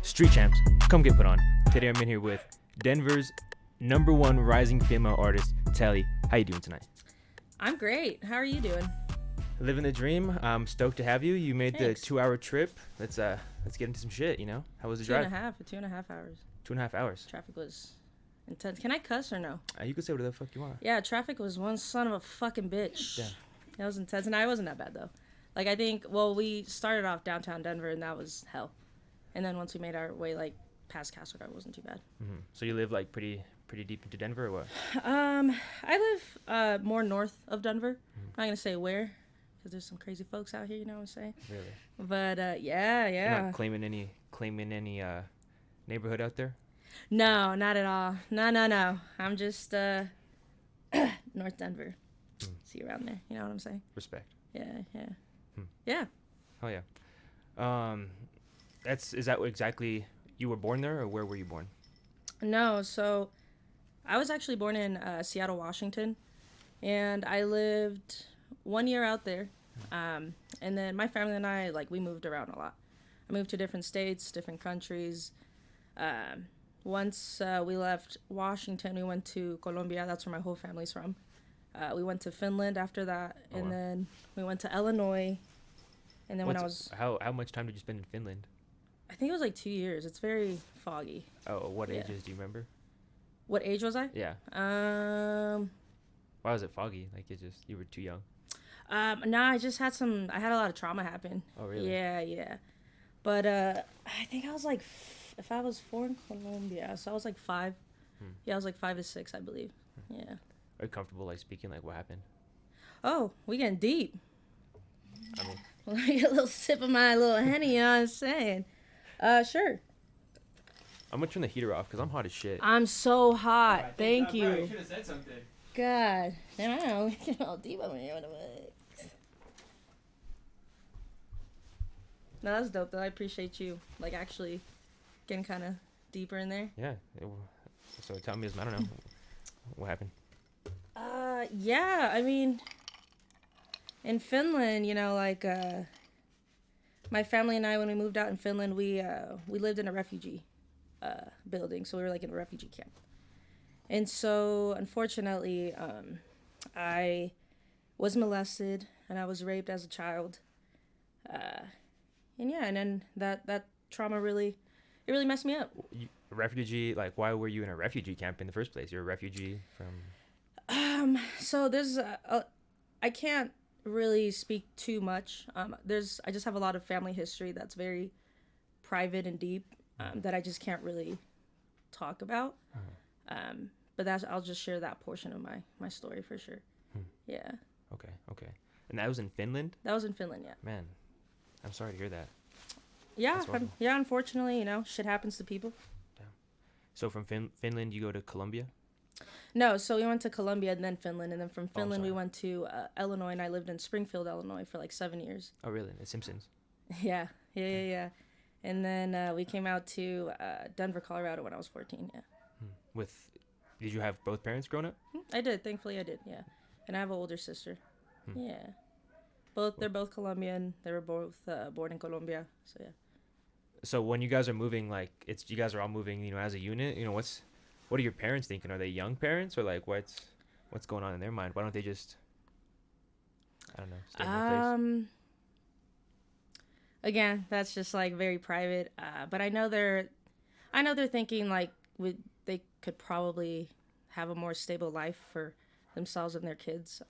Street Champs, come get put on. Today I'm in here with Denver's #1 rising female artist, Telly. How you doing tonight? I'm great. How are you doing? Living the dream. I'm stoked to have you. You made Thanks. the 2-hour trip. Let's get into some shit, you know? How was the drive? 2.5 hours. 2.5 hours. Traffic was intense. Can I cuss or no? You can say whatever the fuck you want. Yeah, traffic was one son of a fucking bitch. Yeah. That was intense. And I wasn't that bad, though. Like, I think, well, we started off downtown Denver, and that was hell. And then once we made our way, like, past Castle Garden, it wasn't too bad. Mm-hmm. So you live, like, pretty deep into Denver, or what? I live more north of Denver. I'm not going to say where, because there's some crazy folks out here, you know what I'm saying? Really? But, yeah. You're not claiming any neighborhood out there? No, not at all. No. I'm just North Denver. See you around there. You know what I'm saying? Respect. Yeah. Yeah. Oh yeah. Is that what exactly you were born there, or where were you born? No, so I was actually born in Seattle, Washington, and I lived 1 year out there. And then my family and I, like, we moved around a lot. I moved to different states, different countries. Once we left Washington, we went to Colombia. That's where my whole family's from. We went to Finland after that, and then we went to Illinois. And then how much time did you spend in Finland? I think it was like 2 years. It's very foggy. Oh, what ages do you remember? What age was I? Yeah. Why was it foggy? Like you were too young? No, I had a lot of trauma happen. Oh, really? Yeah. But I think I was like, if I was 4 in Colombia, so I was like 5. Yeah, I was like 5 to 6, I believe. Yeah. Are you comfortable, like, speaking, like, what happened? Oh, we getting deep. I mean... Well, I get a little sip of my little Henny, you know what I'm saying? Sure. I'm gonna turn the heater off, because I'm hot as shit. I'm so hot. Thank you. I should have said something. God. I don't know. We get all deep over here. No, that's dope, though. I appreciate you, like, actually getting kind of deeper in there. Yeah. So tell me, I don't know. What happened? Yeah, I mean, in Finland, you know, like, my family and I, when we moved out in Finland, we lived in a refugee building, so we were, like, in a refugee camp. And so, unfortunately, I was molested, and I was raped as a child. And then that trauma really messed me up. A refugee, like, why were you in a refugee camp in the first place? You're a refugee from... So there's I can't really speak too much. I just have a lot of family history that's very private and deep, that I just can't really talk about. But I'll just share that portion of my story for sure. Yeah. Okay. And that was in Finland? That was in Finland, yeah. Man, I'm sorry to hear that. Yeah, unfortunately, you know, shit happens to people. Damn. So from Finland, you go to Colombia? No, so we went to Colombia and then Finland, and then from Finland we went to Illinois, and I lived in Springfield, Illinois for like 7 years. Oh, really? The Simpsons? Yeah. And then we came out to Denver, Colorado when I was 14, yeah. Did you have both parents growing up? I did, thankfully I did, yeah. And I have an older sister. Yeah. They're both Colombian. They were both born in Colombia, so yeah. So when you guys are moving, like, you guys are all moving, you know, as a unit, you know, what are your parents thinking? Are they young parents, or like what's going on in their mind? Why don't they just, I don't know, stay in their place? Again, that's just like very private. But I know they're thinking like they could probably have a more stable life for themselves and their kids.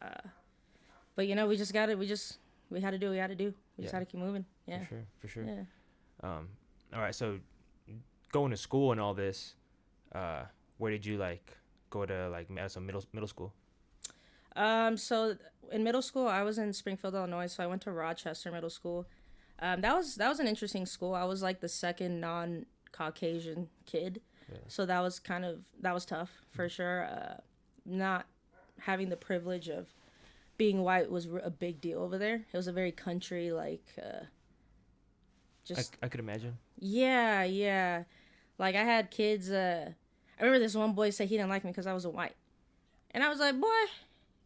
But you know, we had to do what we had to do. We just had to keep moving. Yeah. For sure. Yeah. All right. So going to school and all this, where did you like go to, like, some middle school? So in middle school, I was in Springfield, Illinois. So I went to Rochester Middle School. That was an interesting school. I was like the second non-Caucasian kid. Yeah. So that was tough for sure. Not having the privilege of being white was a big deal over there. It was a very country, like, just... I could imagine. Yeah. Like, I had kids, I remember this one boy said he didn't like me because I was a white. And I was like, boy,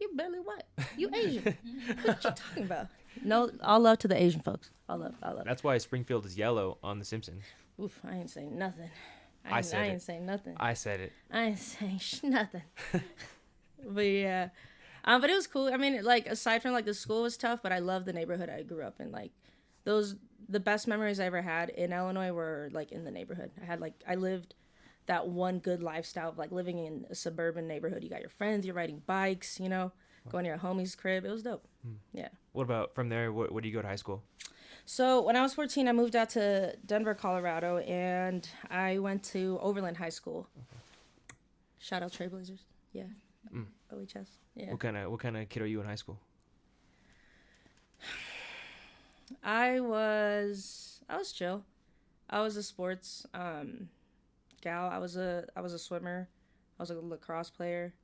you barely white. You Asian. What you talking about? No, all love to the Asian folks. All love, all love. That's why Springfield is yellow on The Simpsons. Oof, I ain't saying nothing. I said it. ain't saying nothing. I said it. I ain't saying nothing. But yeah, but it was cool. I mean, like aside from like the school was tough, but I love the neighborhood I grew up in. Like the best memories I ever had in Illinois were like in the neighborhood. I lived that one good lifestyle of like living in a suburban neighborhood. You got your friends, you're riding bikes, you know, going to your homie's crib. It was dope. Yeah. What about from there? Where do you go to high school? So when I was 14, I moved out to Denver, Colorado, and I went to Overland High School. Okay. Shout out Trailblazers. Yeah. OHS. Yeah. What kind of kid are you in high school? I was chill. I was a sports gal. I was a swimmer. I was a lacrosse player.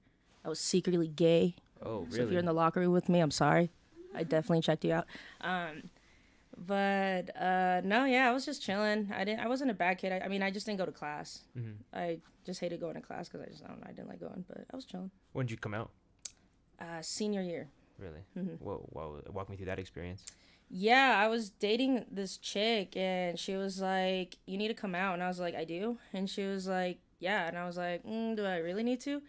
I was secretly gay. Oh, really? So if you're in the locker room with me, I'm sorry. I definitely checked you out. But no, yeah, I was just chilling. I wasn't a bad kid. I mean, I just didn't go to class. Mm-hmm. I just hated going to class because I don't know, I didn't like going. But I was chilling. When did you come out? Senior year. Really? Mm-hmm. Well, walk me through that experience. Yeah, I was dating this chick, and she was like, "You need to come out," and I was like, "I do," and she was like, "Yeah," and I was like, "Do I really need to?"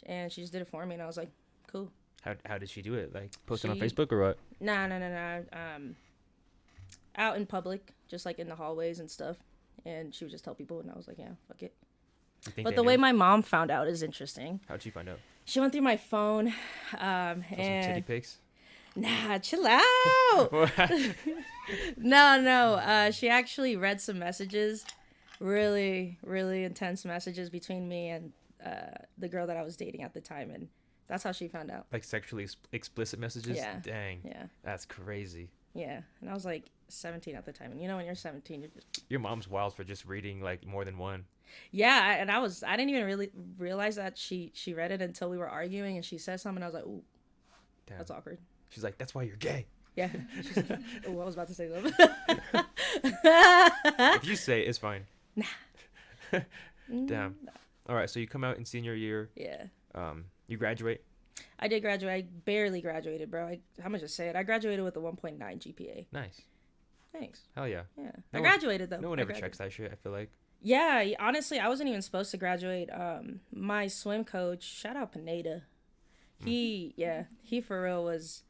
And she just did it for me, and I was like, "Cool." How did she do it? Like post it on Facebook or what? Nah. Out in public, just like in the hallways and stuff, and she would just tell people, and I was like, "Yeah, fuck it." But the way my mom found out is interesting. How'd she find out? She went through my phone, and some titty pics. Nah, chill out. No. She actually read some messages, really, really intense messages between me and the girl that I was dating at the time, and that's how she found out. Like sexually explicit messages? Yeah. Dang. Yeah. That's crazy. Yeah, and I was like 17 at the time, and you know when you're 17, you're just... Your mom's wild for just reading like more than one. Yeah, and I didn't even really realize that she read it until we were arguing, and she said something, and I was like, ooh, damn. That's awkward. She's like, that's why you're gay. Yeah. She's like, oh, I was about to say that. If you say it, it's fine. Nah. Damn. All right, so you come out in senior year. Yeah. You graduate? I did graduate. I barely graduated, bro. I'm going to just say it. I graduated with a 1.9 GPA. Nice. Thanks. Hell yeah. Yeah. I graduated, though. No one ever checks that shit, I feel like. Yeah, honestly, I wasn't even supposed to graduate. My swim coach, shout out Pineda. He for real was...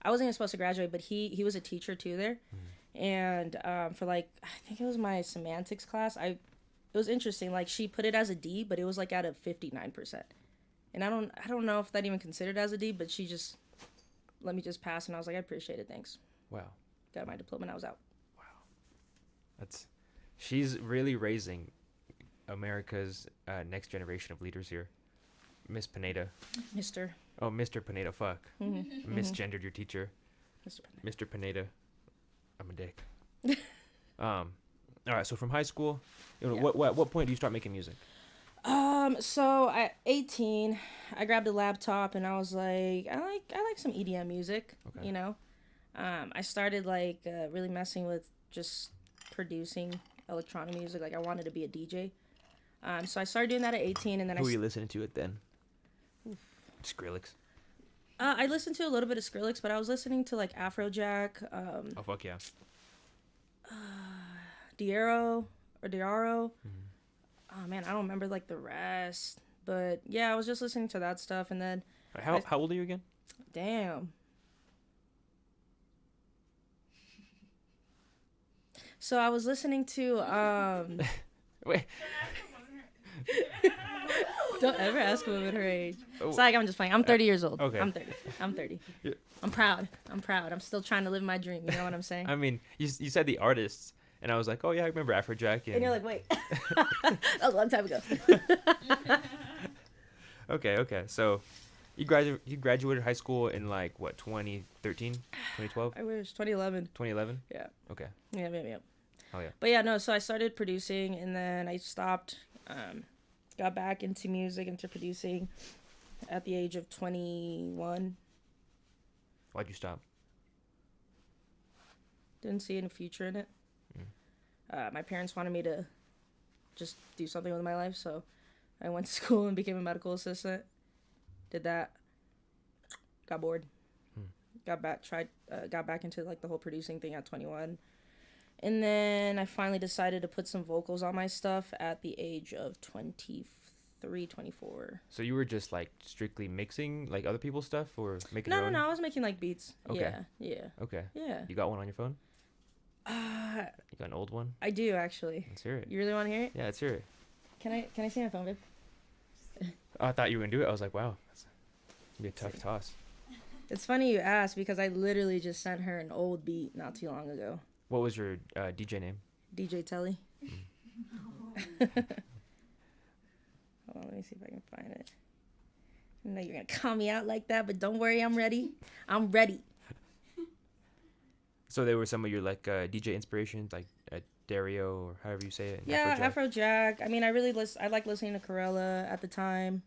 I wasn't even supposed to graduate, but he was a teacher too there. And for like, I think it was my semantics class, it was interesting. Like she put it as a D, but it was like out of 59%. And I don't know if that even considered as a D, but she just let me just pass, and I was like, I appreciate it, thanks. Wow. Got my diploma and I was out. Wow. She's really raising America's next generation of leaders here. Miss Pineda. Mr. Oh, Mr. Pineda, fuck. Mm-hmm. Misgendered your teacher. Mr. Pineda. I'm a dick. All right, so from high school, what point do you start making music? So at 18, I grabbed a laptop and I was like, I like some EDM music, okay. You know? I started like really messing with just producing electronic music. Like I wanted to be a DJ. So I started doing that at 18, and then Who were you listening to it then? Skrillex. I listened to a little bit of Skrillex, but I was listening to like Afrojack. Oh fuck yeah. Diaro. Oh man, I don't remember like the rest, but yeah, I was just listening to that stuff, and then. How old are you again? Damn. So I was listening to Wait. Don't ever ask a woman her age. It's like I'm just playing. I'm 30 years old. Okay. I'm 30. Yeah. I'm proud. I'm still trying to live my dream. You know what I'm saying? I mean, you said the artists, and I was like, oh yeah, I remember Afrojack. And you're like, wait. That was a long time ago. Okay. So, you graduated high school in like what, 2013, 2012? I wish 2011. 2011? Yeah. Okay. Yeah. Oh yeah. But yeah, no. So I started producing, and then I stopped. Got back into music, into producing at the age of 21. Why'd you stop? Didn't see any future in it. My parents wanted me to just do something with my life, so I went to school and became a medical assistant. Did that. Got bored. got back into like the whole producing thing at 21. And then I finally decided to put some vocals on my stuff at the age of 23, 24. So you were just like strictly mixing like other people's stuff or making No, your no, own? no. I was making like beats. Okay. Yeah. Okay. Yeah. You got one on your phone? Uh, You got an old one? I do actually. Let's hear it. You really want to hear it? Yeah, let's hear it. Can I see my phone, babe? Oh, I thought you were gonna do it. I was like, wow, that's gonna be a tough toss. It's funny you asked because I literally just sent her an old beat not too long ago. What was your DJ name? DJ Telly. Hold on, let me see if I can find it. I know you're gonna call me out like that, but don't worry, I'm ready. I'm ready. So they were some of your like DJ inspirations, like Dario or however you say it. Yeah, Afrojack. I mean, I like listening to Corella at the time.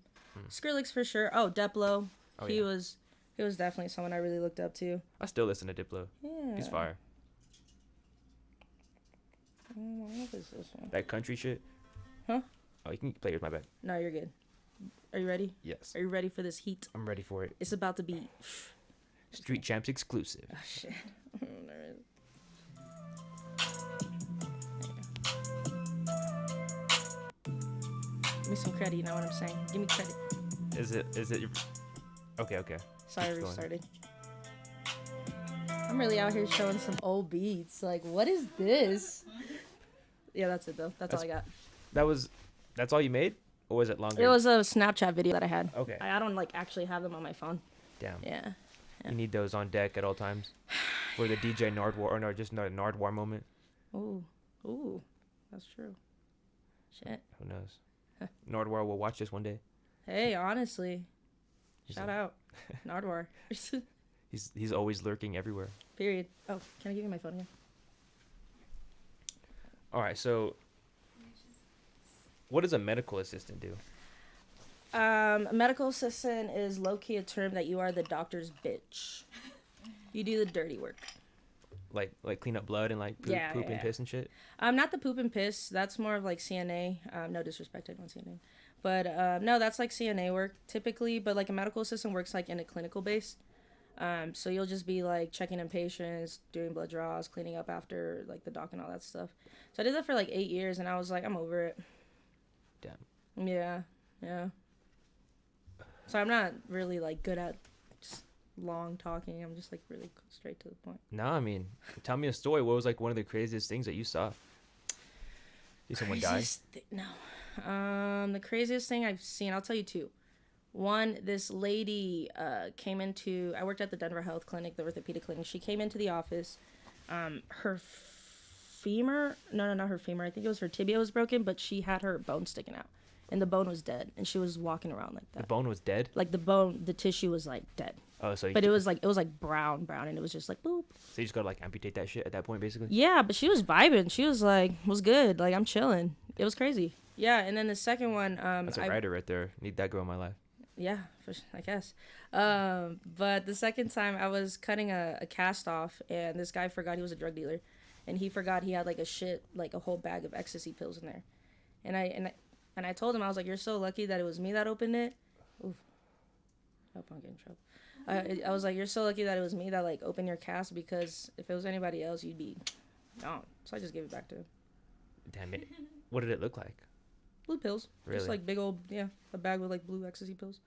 Skrillex for sure. Oh, Diplo. Oh, he yeah. was definitely someone I really looked up to. I still listen to Diplo. Yeah. He's fire. What is this one? That country shit. Huh? Oh, you can play yours. My bad. No, you're good. Are you ready? Yes. Are you ready for this heat? I'm ready for it. It's about to be. Street Champs exclusive. Oh shit. I'm nervous. Give me some credit, you know what I'm saying? Give me credit. Is it your... Okay. Sorry, I Keep going. restarted. I'm really out here showing some old beats. Like, what is this? Yeah, that's it though. That's all I got. That's all you made? Or was it longer? It was a Snapchat video that I had. Okay. I don't like actually have them on my phone. Damn. Yeah. You need those on deck at all times for the DJ Nardwar, or no, just not a Nardwar moment. Ooh, that's true. Shit. Who knows? Nardwar will watch this one day. Hey, honestly, He's shout a- out, Nardwar. He's always lurking everywhere. Period. Oh, can I give you my phone again? All right, so what does a medical assistant do? A medical assistant is low-key a term that you are the doctor's bitch. You do the dirty work. Like clean up blood and like poop and piss and shit? Not the poop and piss. That's more of like CNA. No disrespect, I don't CNA. But no, that's like CNA work typically. But like a medical assistant works like in a clinical base. So you'll just be like checking in patients, doing blood draws, cleaning up after like the doc and all that stuff. So I did that for like 8 years and I was like, I'm over it. Damn. Yeah. So I'm not really like good at just long talking. I'm just like really straight to the point. No, I mean, tell me a story. What was like one of the craziest things that you saw? Did someone die? No. The craziest thing I've seen, I'll tell you two. One, this lady came into, I worked at the Denver Health Clinic, the orthopedic clinic. She came into the office. Her femur, no, not her femur. I think it was her tibia was broken, but she had her bone sticking out. And the bone was dead. And she was walking around like that. The bone was dead? Like the bone, the tissue was like dead. Oh, so But it was like brown, and it was just like boop. So you just gotta like amputate that shit at that point, basically? Yeah, but she was vibing. She was like, was good. Like, I'm chilling. It was crazy. Yeah, and then the second one, That's a writer right there. Need that girl in my life. yeah, I guess. But the second time I was cutting a cast off, and this guy forgot he was a drug dealer, and he forgot he had like a whole bag of ecstasy pills in there, and I told him, I was like, you're so lucky that it was me that opened it. Oof. I hope I don't get in trouble. I was like, you're so lucky that it was me that like opened your cast, because if it was anybody else, you'd be gone. So I just gave it back to him. Damn it. What did it look like? Blue pills. Really? Just like big old, a bag with like blue ecstasy pills.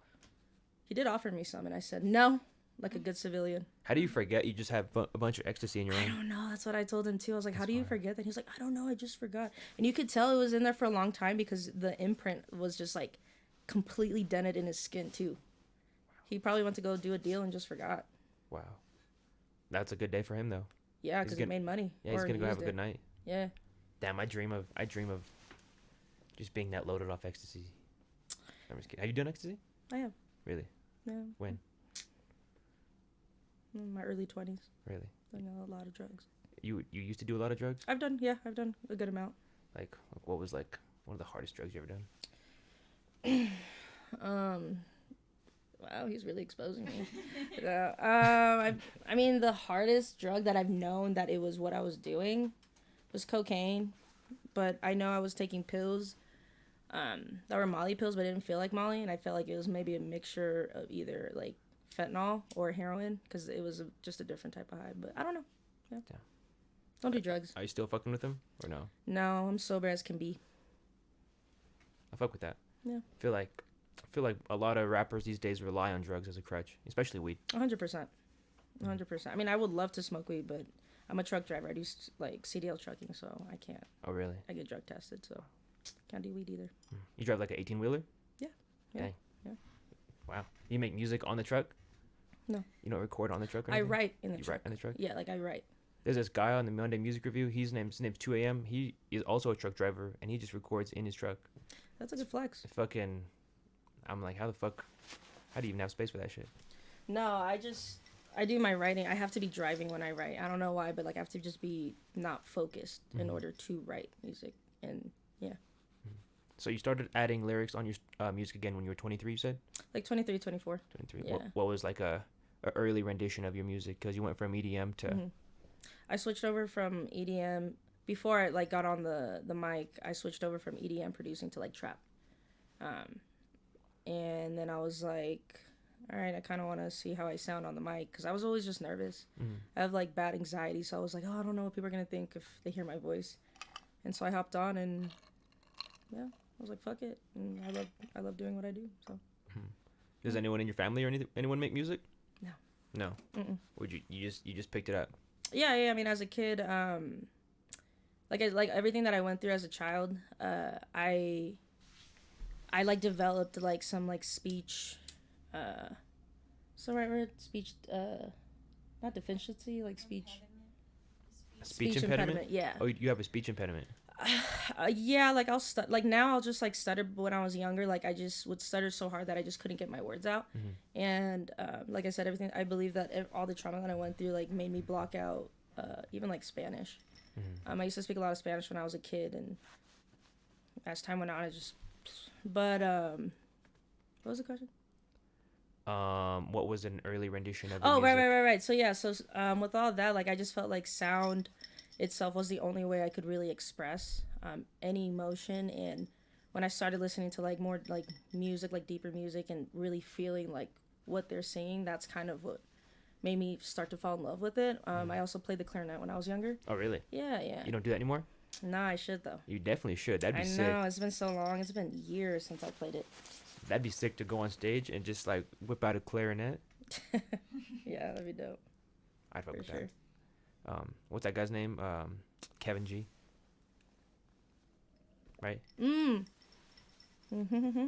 He did offer me some, and I said no, like a good civilian. How do you forget you just have a bunch of ecstasy in your I own? don't know. That's what I told him too. I was like, That's how do you fire. forget that? He was like, I don't know. I just forgot. And you could tell it was in there for a long time because the imprint was just like completely dented in his skin too. He probably went to go do a deal and just forgot. Wow. That's a good day for him though. Yeah, because he gonna- made money. Yeah, he's Or gonna go have used a it. good night. Yeah. Damn, I dream of just being that loaded off ecstasy. I'm just kidding. Have you done ecstasy? I have. Really? Yeah. When? In my early 20s. Really? I know a lot of drugs. You used to do a lot of drugs? I've done a good amount. Like what was like one of the hardest drugs you ever done? Wow, he's really exposing me. I mean, the hardest drug that I've known that it was what I was doing was cocaine, but I know I was taking pills that were Molly pills, but it didn't feel like Molly, and I felt like it was maybe a mixture of either like fentanyl or heroin because it was just a different type of high. But I don't know. Yeah. Don't do drugs. Are you still fucking with him or no? No, I'm sober as can be. I fuck with that. Yeah. I feel like a lot of rappers these days rely on drugs as a crutch, especially weed. 100%. 100%. I mean, I would love to smoke weed, but I'm a truck driver. I do like CDL trucking, so I can't. Oh, really? I get drug tested, so can't do weed either. You drive like an 18-wheeler? Yeah. Dang. Yeah. Wow. You make music on the truck? No. You don't record on the truck or I anything? write in the You truck. write in the truck? Yeah, like I write. There's this guy on the Monday Music Review. His name's 2 a.m. He is also a truck driver, and he just records in his truck. That's a good flex. Fucking, I'm like, how do you even have space for that shit? No, I do my writing. I have to be driving when I write. I don't know why, but like I have to just be not focused in order to write music. And yeah. So you started adding lyrics on your music again when you were 23, you said? Like 23, 24. 23. Yeah. What was like a early rendition of your music? Because you went from EDM to... I switched over from EDM. Before I like got on the mic, I switched over from EDM producing to like trap. And then I was like, all right, I kind of want to see how I sound on the mic because I was always just nervous. I have like bad anxiety, so I was like, oh, I don't know what people are gonna think if they hear my voice. And so I hopped on, and yeah, I was like, fuck it. And I love doing what I do. So. Does anyone in your family or anyone make music? No. No. Would you just picked it up? Yeah. I mean, as a kid, like everything that I went through as a child, I like developed like some like speech, so right word speech, not deficiency, like speech. Speech impediment? Yeah. Oh, you have a speech impediment. Yeah, like like now I'll just like stutter, but when I was younger, like I just would stutter so hard that I just couldn't get my words out. And like I said, everything, I believe that all the trauma that I went through like made me block out even like Spanish. I used to speak a lot of Spanish when I was a kid, and as time went on, I just. But what was the question? What was an early rendition of? Oh, right. So yeah, so with all that, like I just felt like sound itself was the only way I could really express any emotion. And when I started listening to like more like music, like deeper music, and really feeling like what they're saying, that's kind of what made me start to fall in love with it. I also played the clarinet when I was younger. Oh, really? Yeah. You don't do that anymore? Nah, I should though. You definitely should. That'd be sick. I know, it's been so long. It's been years since I played it. That'd be sick to go on stage and just like whip out a clarinet. Yeah, that'd be dope. I'd fuck with sure. that. What's that guy's name? Kevin G. Right? I think his name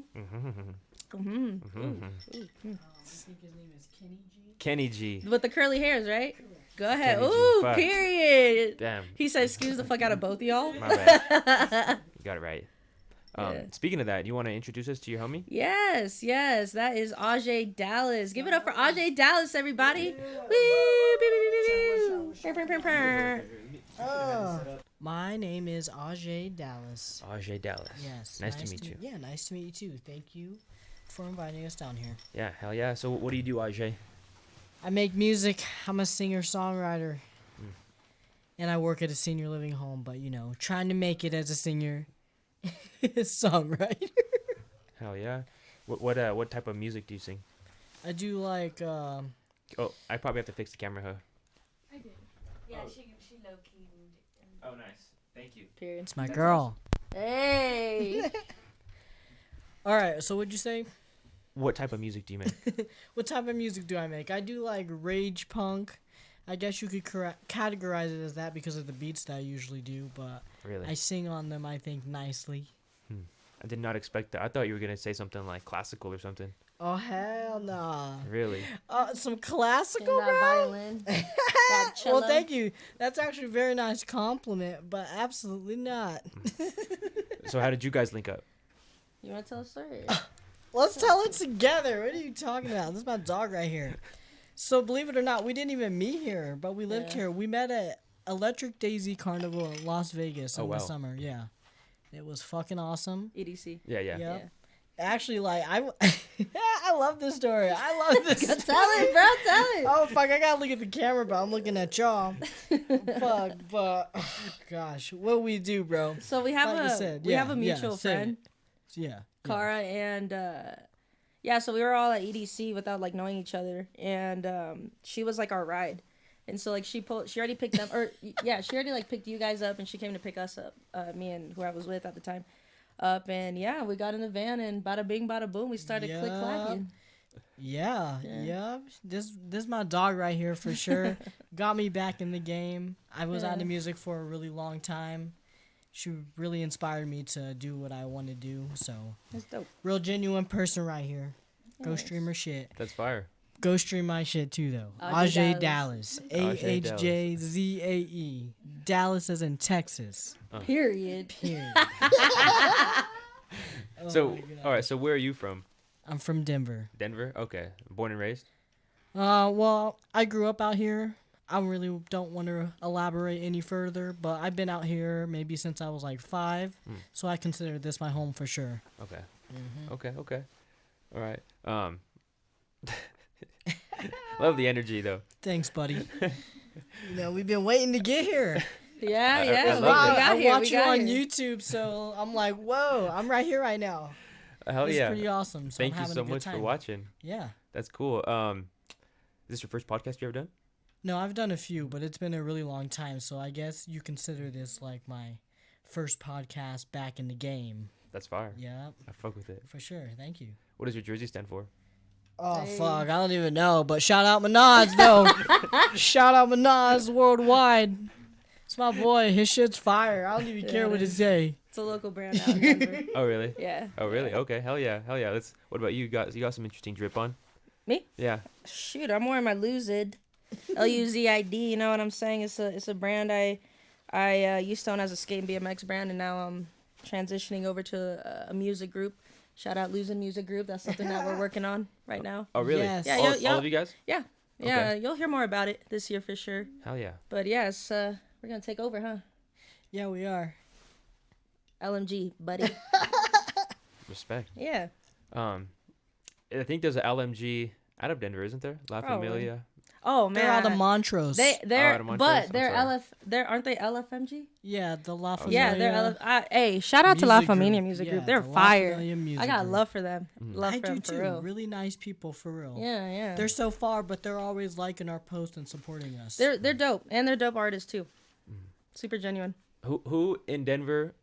is Kenny G. Kenny G. With the curly hairs, right? Go ahead. Kenny G, Ooh, fuck. period. Damn. He said, excuse the fuck out of both of y'all. My bad. You got it right. Yeah. Speaking of that, you want to introduce us to your homie? Yes. That is Ajay Dallas. Give it up for Ajay Dallas, everybody. My name is Ajay Dallas. Ajay Dallas. Yes. Nice to meet you. Yeah, nice to meet you too. Thank you for inviting us down here. Yeah, hell yeah. So what do you do, Ajay? I make music. I'm a singer-songwriter. And I work at a senior living home, but trying to make it as a singer songwriter. Hell yeah. What type of music do you sing? I do like Oh, I probably have to fix the camera, huh? I did. Yeah, she low-key. Oh, nice. Thank you. Period. it's my girl. Hey. All right, so what'd you say? What type of music do you make? What type of music do I make? I do like rage punk. I guess you could categorize it as that because of the beats that I usually do, but Really? I sing on them, I think, nicely. I did not expect that. I thought you were going to say something like classical or something. Oh, hell nah. Really? Some classical, that bro? violin. That cello. Well, thank you. That's actually a very nice compliment, but absolutely not. So how did you guys link up? You want to tell a story? Let's tell it together. What are you talking about? This is my dog right here. So, believe it or not, we didn't even meet here, but we lived here. We met at Electric Daisy Carnival in Las Vegas in the summer. Yeah. It was fucking awesome. EDC. Yeah. Yeah. Actually, like, I love this story. I love this story. Tell it, bro. Tell it. Oh, fuck, I gotta look at the camera, but I'm looking at y'all. Fuck, but, oh, gosh, what we do, bro? So we have Like I said, we have a mutual say friend, it. Yeah. Cara, and Yeah, so we were all at EDC without like knowing each other, and she was like our ride, and so like she already picked them, or yeah, she already like picked you guys up, and she came to pick us up, me and who I was with at the time, up, and yeah, we got in the van, and bada bing, bada boom, we started click clacking. Yeah. This my dog right here for sure. Got me back in the game. I was out of music for a really long time. She really inspired me to do what I want to do. So That's dope. real genuine person right here. Go Nice. stream her shit. That's fire. Go stream my shit too though. Ajay Ajay Dallas. Ajay AHJZAE. Dallas is in Texas. Period. Period. So all right. So where are you from? I'm from Denver. Denver. Okay. Born and raised. Well, I grew up out here. I really don't want to elaborate any further, but I've been out here maybe since I was like 5, so I consider this my home for sure. Okay. Okay. All right. Love the energy though. Thanks, buddy. We've been waiting to get here. Yeah, I yeah. love We it. got I here. watch We you got on here. YouTube, so I'm like, whoa, I'm right here right now. Hell It's yeah. pretty awesome. So Thank I'm you having so a good much for time. watching. Yeah. That's cool. Is this your first podcast you ever done? No, I've done a few, but it's been a really long time, so I guess you consider this like my first podcast back in the game. That's fire. Yeah, I fuck with it. for sure. Thank you. What does your jersey stand for? Oh, Hey. fuck. I don't even know, but shout out Manaz, though. Shout out Manaz worldwide. It's my boy. His shit's fire. I don't even care what it say. It's a local brand out in Denver. Oh really? Yeah. Oh really? Okay. Hell yeah. What about you? You got some interesting drip on? Me? Yeah. Shoot, I'm wearing my Luzid. LUZID, you know what I'm saying? It's a brand I used to own as a skate and BMX brand, and now I'm transitioning over to a music group. Shout out Losing Music Group. That's something that we're working on right now. Oh really? Yes. Yeah, All of you guys? Yeah, Okay. you'll hear more about it this year for sure. Hell yeah. But yeah, it's we're gonna take over, huh? Yeah, we are. LMG, buddy. Respect. Yeah. I think there's an LMG out of Denver, isn't there? La Probably. Familia. Oh man. They're out of Montrose. They're out of Montrose? but I'm they're sorry. they're aren't they LFMG? Yeah, the La Yeah, Familia. they're hey, shout out to La Music Familia Group. Music Yeah, Group. They're the La fire. Familia Music I got Group. love for them. Love I for do them for too. real. Really nice people for real. Yeah. They're so far, but they're always liking our posts and supporting us. They're dope, and they're dope artists too. Super genuine. Who in Denver?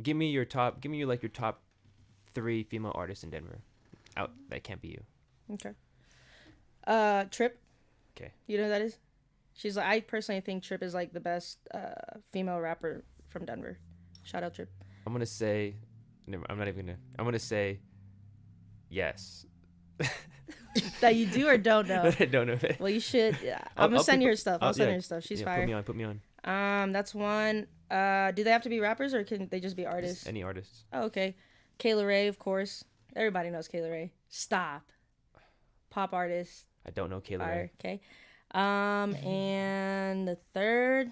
Give me your top 3 female artists in Denver. Out that can't be you. Okay. Trip. Okay. You know who that is? She's like, I personally think Trip is like the best female rapper from Denver. Shout out Trip. I'm gonna say, I'm not even gonna. I'm gonna say, yes. That you do or don't know. I don't know. Well, you should. Yeah. I'll I'm gonna send put- you her stuff. I'll send yeah. her stuff. She's Yeah, fire. Put me on. That's one. Do they have to be rappers or can they just be artists? Just any artists. Oh, okay. Kayla Ray, of course. Everybody knows Kayla Ray. Stop. Pop artist. I don't know Kayla Fire. Ray. Okay. And the third.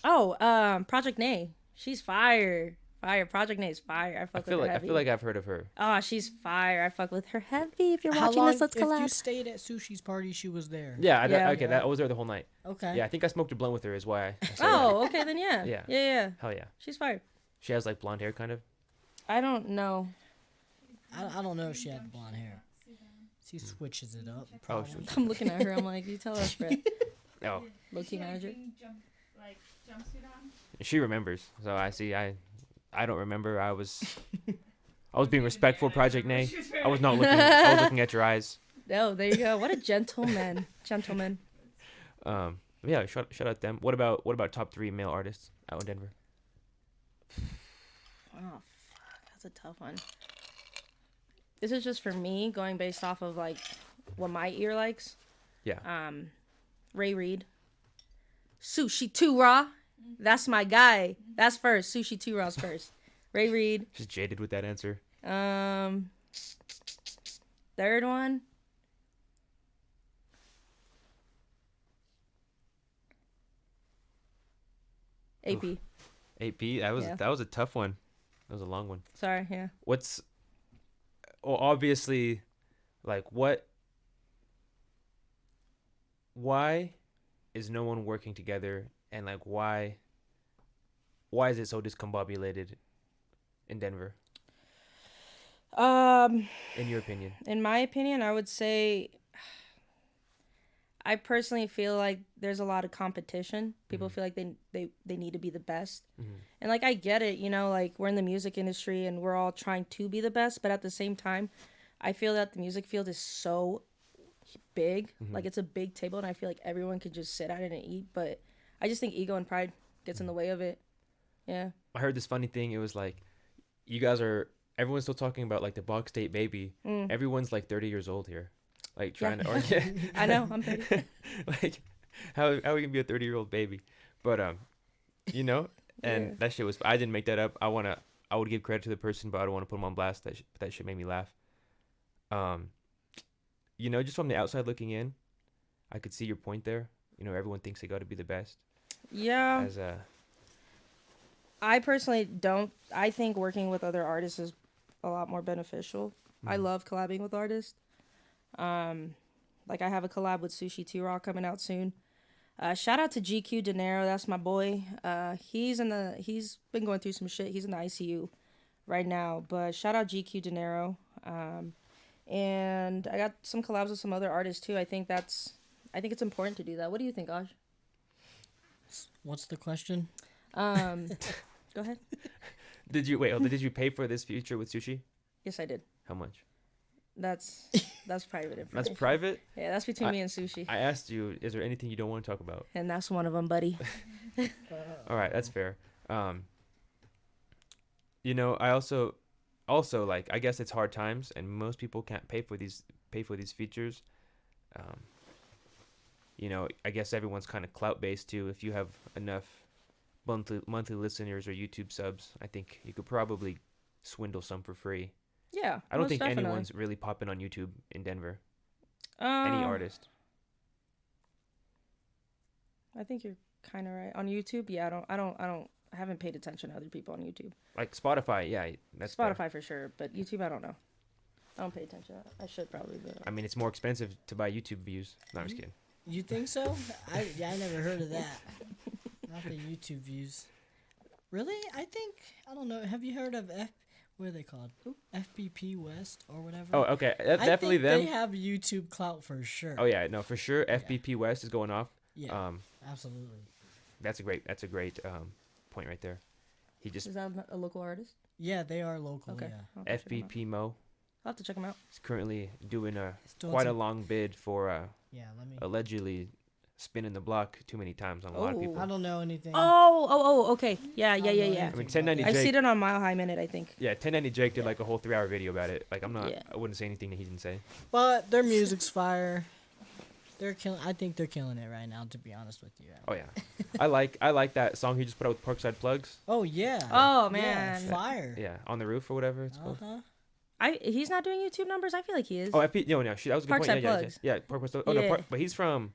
Oh, Project Nay. She's fire. Fire. Project Nay's fire. I fuck with her I heavy. feel like I've heard of her. Oh, she's fire. I fuck with her heavy. If you're How watching long? this, let's If you collab. stayed at Sushi's party, she was there. Yeah. Yeah. Okay. That I was there the whole night. Okay. Yeah. I think I smoked a blunt with her. Is why. I said that. Oh, okay, then yeah. Yeah. Yeah. Hell yeah. She's fire. She has like blonde hair, kind of. I don't know. I don't know if she had blonde hair. She switches it up. Oh, Probably. I'm looking at her. I'm like, you tell us, Brett. Oh, Low-key manager. Jumpsuit on? she remembers. So I see. I don't remember. I was being respectful, Project Nay. I was not looking. I was looking at your eyes. Oh, there you go. What a gentleman. Gentleman. Yeah. Shout out them. What about top 3 male artists out in Denver? Oh, fuck. That's a tough one. This is just for me, going based off of, like, what my ear likes. Yeah. Ray Reed. Sushi 2 Raw. That's my guy. That's first. Sushi 2 Raw's first. Ray Reed. Just jaded with that answer. Third one. AP. Oof. AP. That was Yeah. a tough one. That was a long one. Sorry, yeah. Well, obviously, like why is no one working together, and like why is it so discombobulated in Denver? In your opinion? In my opinion, I would say I personally feel like there's a lot of competition. People feel like they need to be the best. And like I get it, you know, like we're in the music industry and we're all trying to be the best, but at the same time, I feel that the music field is so big. Like it's a big table and I feel like everyone could just sit at it and eat, but I just think ego and pride gets in the way of it. Yeah. I heard this funny thing. It was like, everyone's still talking about like the Bog State baby. Everyone's like 30 years old here. Like trying to, or I know, I'm 30. like, how are we gonna be a 30-year-old baby? But you know, and that shit was. I didn't make that up. I would give credit to the person, but I don't want to put them on blast. That shit made me laugh. You know, just from the outside looking in, I could see your point there. You know, everyone thinks they got to be the best. Yeah. As a, I personally don't. I think working with other artists is a lot more beneficial. I love collabing with artists. Like I have a collab with Sushi T-Raw coming out soon. Shout out to GQ Dinero, that's my boy. He's been going through some shit. He's in the ICU right now, but shout out GQ Dinero. And I got some collabs with some other artists too. I think it's important to do that. What do you think, Aj? What's the question? Go ahead. did you pay for this feature with Sushi? Yes, I did. How much? That's private information. That's private? Yeah, that's between me and Sushi. I asked you, is there anything you don't want to talk about? And that's one of them, buddy. All right, that's fair. You know, I also like, I guess it's hard times and most people can't pay for these features. You know, I guess everyone's kind of clout based too. If you have enough monthly listeners or YouTube subs, I think you could probably swindle some for free. Yeah, I don't think definitely. anyone's really popping on YouTube in Denver. Any artist. I think you're kind of right. On YouTube, yeah, I haven't paid attention to other people on YouTube. Like Spotify, yeah, that's Spotify fair. for sure, but YouTube, I don't know. I don't pay attention. I should probably, but I mean, it's more expensive to buy YouTube views. No, I'm just kidding. You think so? I never heard of that. Not the YouTube views. Really? I don't know. Have you heard of what are they called? FBP West or whatever? Oh, okay. Definitely I think them. they have YouTube clout for sure. Oh yeah, no, for sure. FBP West is going off. Yeah, absolutely. That's a great point right there. He just is that a local artist? Yeah, they are local. Okay. Yeah. FBP Mo I'll have to check him out. is currently doing doing quite a some- long bid for Yeah, let me. allegedly spinning the block too many times on a lot of Oh. people. I don't know anything. Okay. Yeah. I mean, 1090 I've Jake. seen it on Mile High Minute, I think. Yeah, 1090 Jake did like a whole 3-hour video about it. Like Yeah. I wouldn't say anything that he didn't say. But their music's fire. I think they're killing it right now. To be honest with you. Oh yeah, I like that song he just put out with Parkside Plugs. Oh yeah. Oh, Yeah, man. fire. Yeah, on the roof or whatever it's called. He's not doing YouTube numbers. I feel like he is. Oh, FP. No, that was a good Parkside point. Plugs. Yeah, Parkside. Oh no, Yeah. but he's from.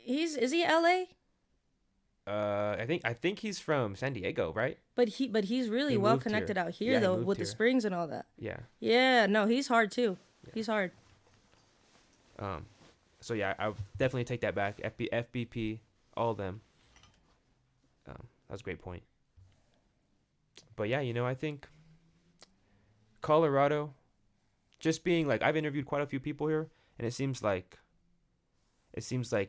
Is he LA? I think he's from San Diego, right? But he's really He well moved connected here. out here Yeah, he though moved with the here. springs and all that. Yeah. Yeah, no, he's hard too. Yeah. He's hard. So yeah, I'll definitely take that back. FBP, all of them. That was a great point. But yeah, you know, I think Colorado, just being like, I've interviewed quite a few people here, and it seems like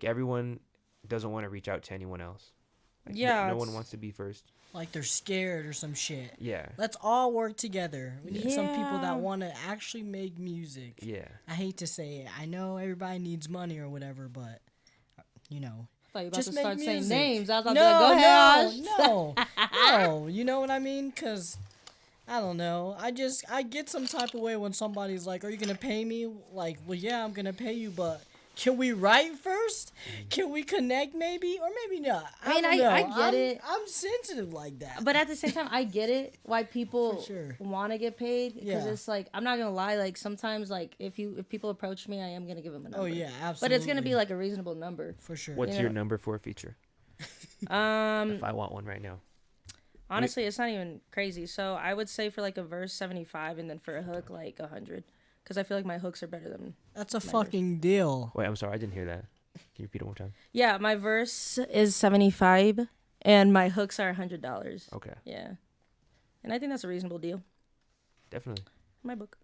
everyone doesn't want to reach out to anyone else. Like, Yeah, no one it's- wants to be first. Like they're scared or some shit. Yeah. Let's all work together. We need some people Yeah. that want to actually make music. Yeah. I hate to say it. I know everybody needs money or whatever, but you know. I thought you were about Just to make start saying music. names. I was about No, to go ahead. no, no. You know what I mean? Cause I don't know. I get some type of way when somebody's like, "Are you gonna pay me?" Like, well, yeah, I'm gonna pay you, but can we write first? Can we connect maybe or maybe not? I mean, don't know. I get it. I'm sensitive like that. But at the same time, I get it why people For sure. want to get paid because Yeah. it's like I'm not gonna lie. Like sometimes, like if people approach me, I am gonna give them a number. Oh yeah, absolutely. But it's gonna be like a reasonable number. for sure. What's You your know- number for a feature? If I want one right now. Honestly, it's not even crazy. So I would say for like a verse 75, and then for a hook like 100, because I feel like my hooks are better than. That's a fucking deal. Wait, I'm sorry, I didn't hear that. Can you repeat it one more time? Yeah, my verse is 75, and my hooks are $100. Okay, Yeah, and I think that's a reasonable deal. definitely. my book.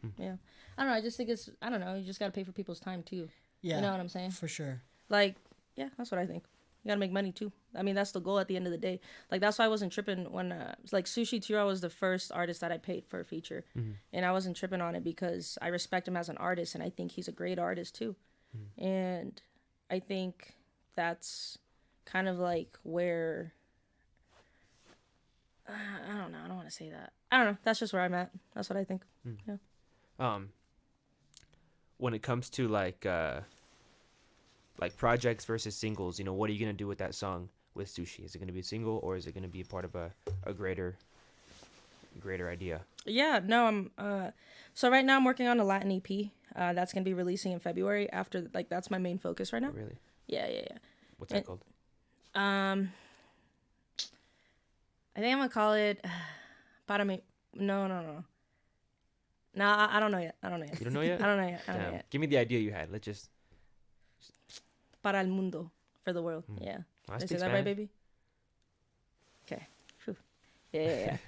Hmm. Yeah, I don't know. I just think it's, I don't know. You just gotta pay for people's time too. Yeah. You know what I'm saying? For sure. Like, yeah, that's what I think. You gotta make money too. I mean, that's the goal at the end of the day. Like, that's why I wasn't tripping when, like, Sushi Tiro was the first artist that I paid for a feature. Mm-hmm. And I wasn't tripping on it because I respect him as an artist and I think he's a great artist too. Mm-hmm. And I think that's kind of like where, I don't know. I don't want to say that. I don't know. That's just where I'm at. That's what I think. Yeah. When it comes to like projects versus singles, you know, what are you gonna do with that song with Sushi? Is it gonna be a single or is it gonna be a part of a greater idea? Yeah, no, so right now I'm working on a Latin EP. That's gonna be releasing in February. After, like, that's my main focus right now. Really? Yeah. What's that called? I think I'm gonna call it Para mi. No. No, I don't know yet. You don't know yet? I don't know yet. Damn. Give me the idea you had. Let's just. Para el mundo, for the world. Yeah. I Did I speak say that right, Spanish. baby? Okay. Phew. Yeah.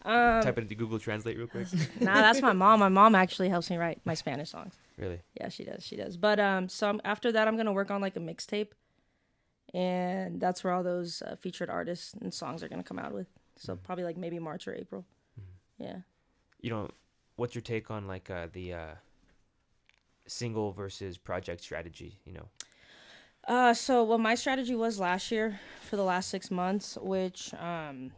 Type it into Google Translate real quick. Nah, that's my mom. My mom actually helps me write my Spanish songs. Really? Yeah, she does. But after that, I'm gonna work on like a mixtape, and that's where all those featured artists and songs are gonna come out with. So probably like maybe March or April. Yeah. You know, what's your take on like the single versus project strategy? You know. So what my strategy was last year for the last 6 months, which it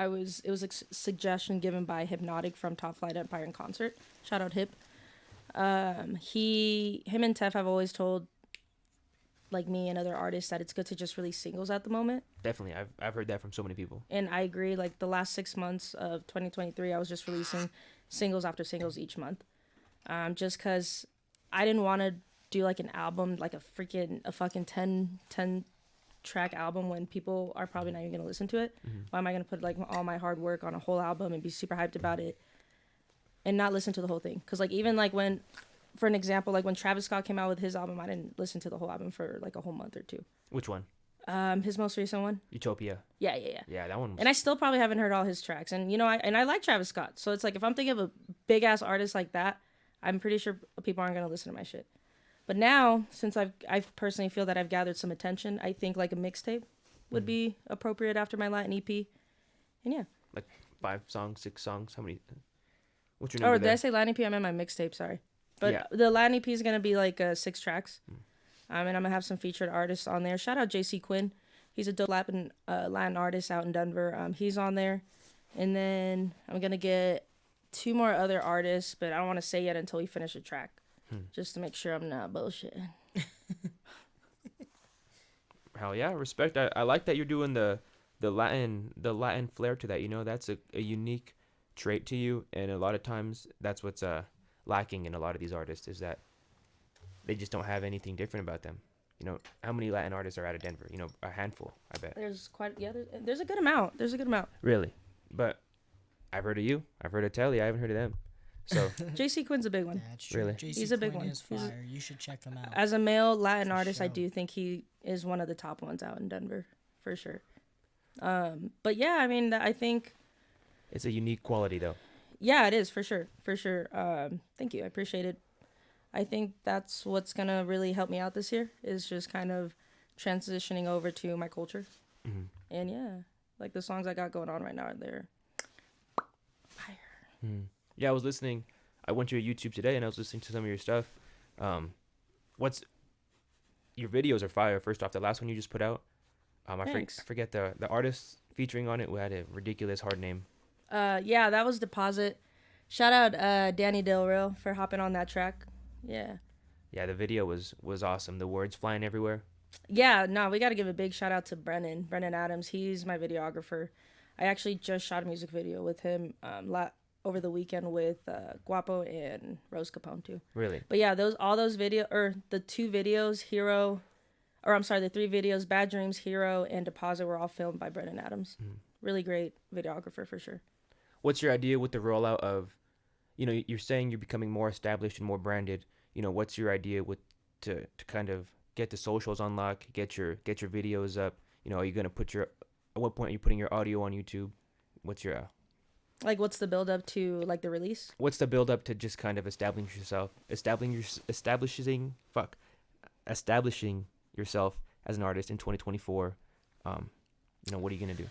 was a suggestion given by Hypnotic from Top Flight Empire in Concert. Shout out Hip. Him and Tef have always told, like, me and other artists that it's good to just release singles at the moment. Definitely, I've heard that from so many people. And I agree. Like, the last 6 months of 2023, I was just releasing singles after singles each month, just because I didn't want to do like an album, like a fucking 10 track album when people are probably not even gonna listen to it. Why am I gonna put like all my hard work on a whole album and be super hyped about it and not listen to the whole thing? Because, like, even like when, for an example, like when Travis Scott came out with his album, I didn't listen to the whole album for like a whole month or two. Which one? His most recent one. Utopia. Yeah. Yeah, that one. And I still probably haven't heard all his tracks. And, you know, I like Travis Scott. So it's like, if I'm thinking of a big ass artist like that, I'm pretty sure people aren't gonna listen to my shit. But now, since I personally feel that I've gathered some attention, I think like a mixtape would be appropriate after my Latin EP. And yeah. Like 5 songs, 6 songs. How many? What's your number? Or did I say Latin EP? I meant my mixtape. Sorry. But Yeah. the Latin EP is gonna be like 6 tracks. And I'm gonna have some featured artists on there. Shout out JC Quinn. He's a dope Latin artist out in Denver. He's on there. And then I'm gonna get 2 more other artists, but I don't want to say yet until we finish a track. Just to make sure I'm not bullshitting. Hell yeah, respect. I like that you're doing the Latin flair to that. You know, that's a unique trait to you, and a lot of times that's what's lacking in a lot of these artists, is that they just don't have anything different about them. You know, how many Latin artists are out of Denver? You know, a handful, I bet. There's there's a good amount. Really? But I've heard of you. I've heard of Telly. I haven't heard of them. So JC Quinn's a big one. That's true. Really? JC He's a big Quinn one. is fire. You should check him out. As a male Latin For artist, I sure. do think he is one of the top ones out in Denver, for sure. But yeah, I mean, I think, it's a unique quality, though. yeah, it is for sure. Thank you, I appreciate it. I think that's what's gonna really help me out this year, is just kind of transitioning over to my culture. And yeah, like the songs I got going on right now are there. Fire. Yeah, I went to your YouTube today and I was listening to some of your stuff. Your videos are fire. First off, the last one you just put out, Thanks. I forget the artist featuring on it who had a ridiculous hard name. Yeah, that was Deposit. Shout out Danny Del Real for hopping on that track. Yeah. Yeah, the video was awesome. The words flying everywhere. Yeah, no, we got to give a big shout out to Brennan Adams. He's my videographer. I actually just shot a music video with him over the weekend with Guapo and Rose Capone too. Really? But yeah, the 2 videos, the 3 videos, Bad Dreams, Hero, and Deposit, were all filmed by Brennan Adams. Really great videographer for sure. What's your idea with the rollout of, you know, you're saying you're becoming more established and more branded. You know, what's your idea to kind of get the socials on lock, get your videos up? You know, are you gonna at what point are you putting your audio on YouTube? What's your Like, what's the build up to like the release? What's the build up to just kind of establishing yourself as an artist in 2024? What are you gonna do?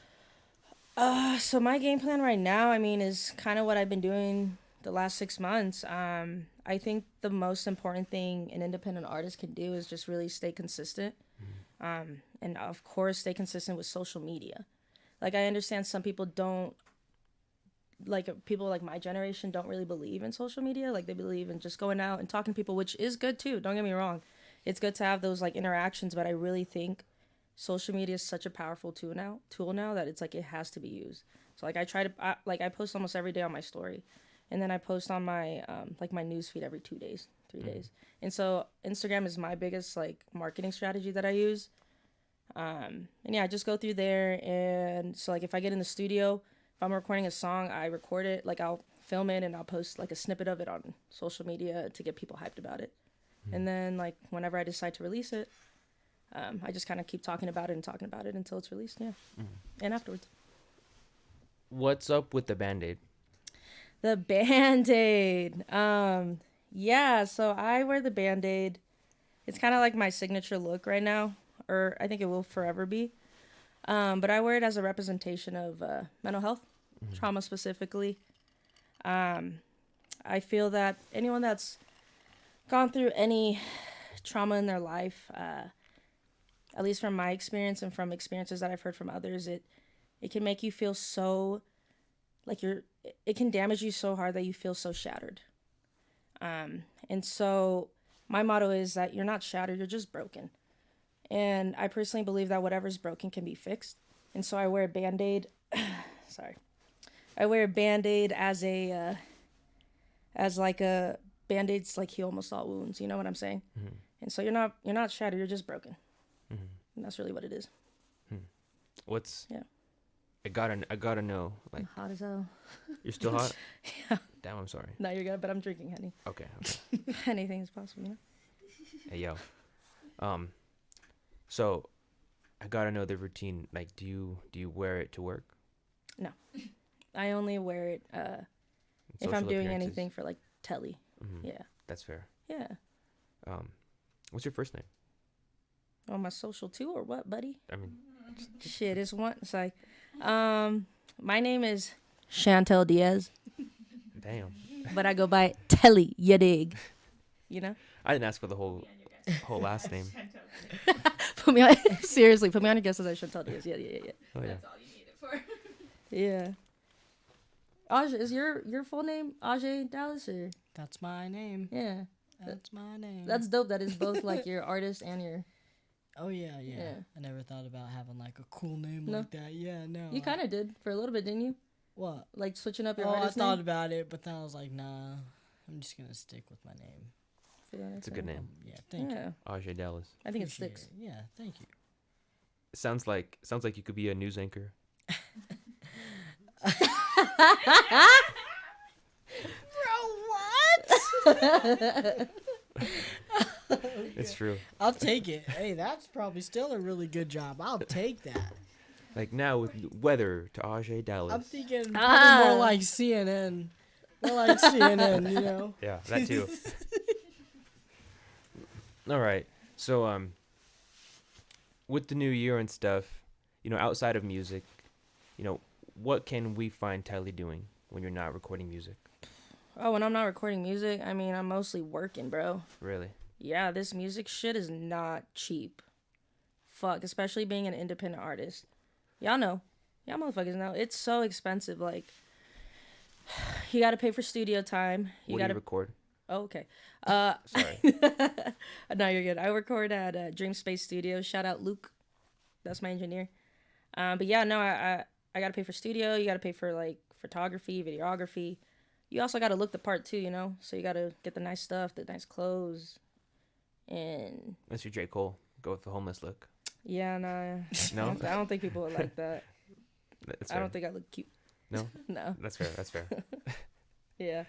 So my game plan right now, I mean, is kind of what I've been doing the last 6 months. I think the most important thing an independent artist can do is just really stay consistent. And of course, stay consistent with social media. Like, I understand some people don't, like, people like my generation don't really believe in social media. Like, they believe in just going out and talking to people, which is good too. Don't get me wrong. It's good to have those like interactions, but I really think social media is such a powerful tool now that it's like it has to be used. So like I post almost every day on my story, and then I post on my like my news feed every 2 days, 3 days. And so Instagram is my biggest like marketing strategy that I use. And yeah, I just go through there, and so like if I get in the studio, if I'm recording a song, I record it, like I'll film it and I'll post like a snippet of it on social media to get people hyped about it. And then like whenever I decide to release it, I just kind of keep talking about it until it's released. Yeah. And afterwards. What's up with the Band-Aid? The Band-Aid. Yeah, so I wear the Band-Aid. It's kind of like my signature look right now, or I think it will forever be. But I wear it as a representation of mental health, trauma specifically. I feel that anyone that's gone through any trauma in their life, at least from my experience and from experiences that I've heard from others, it can make you feel so like it can damage you so hard that you feel so shattered. And so my motto is that you're not shattered, you're just broken. And I personally believe that whatever's broken can be fixed. And so I wear a Band-Aid. I wear a Band-Aid as like a Band-Aids like heal almost all wounds. You know what I'm saying? And so you're not shattered, you're just broken. And that's really what it is. Yeah. I gotta know. Like, I'm hot as hell. You're still hot? Yeah. Damn, I'm sorry. No, you're good, but I'm drinking honey. Okay. Anything is possible, you know? Hey, yo. So I gotta know the routine. Like, do you wear it to work? No. I only wear it if I'm doing anything for like Telly. Yeah. That's fair. Yeah. What's your first name? On my social too, or what, buddy? I mean, shit, it's like, my name is Chantel Diaz. Damn. But I go by Telly, you dig? You know? I didn't ask for the whole last name. Put me on, seriously, put me on your guesses as Chantel Diaz. Yeah. Oh, yeah. That's all you need it for. Yeah. Aj, is your full name Ajay Dallas, or? That's my name. Yeah. That's my name. That's dope. That is both like your artist and your. Oh yeah. I never thought about having like a cool name No. like that. Yeah, no. You kind of did for a little bit, didn't you? What? Like switching up your Oh, I artist thought name. about it, but then I was like, nah. I'm just gonna stick with my name. It's a good name. Yeah, thank you. Ajay Dallas. I think it Appreciate sticks. it. Yeah, thank you. Sounds like you could be a news anchor. Bro, what? It's true. I'll take it. Hey, that's probably still a really good job. I'll take that. Like now with weather to Ajay Dallas. I'm thinking probably more like CNN. More like CNN, you know? Yeah, that too. All right. So with the new year and stuff, outside of music, what can we find Telly doing when you're not recording music? Oh, when I'm not recording music, I mean, I'm mostly working, bro. Really? Yeah, this music shit is not cheap. Fuck, especially being an independent artist. Y'all know. Y'all motherfuckers know. It's so expensive. Like, you gotta pay for studio time. What do you record? Oh, okay. Sorry. No, you're good. I record at Dream Space Studios. Shout out Luke. That's my engineer. But yeah, no, I gotta pay for studio. You gotta pay for like photography, videography. You also gotta look the part too, So you gotta get the nice stuff, the nice clothes, and. Unless you're J. Cole, go with the homeless look. Yeah, no. No? I don't think people would like that. That's I fair. don't think I look cute. No? No. That's fair. Yeah.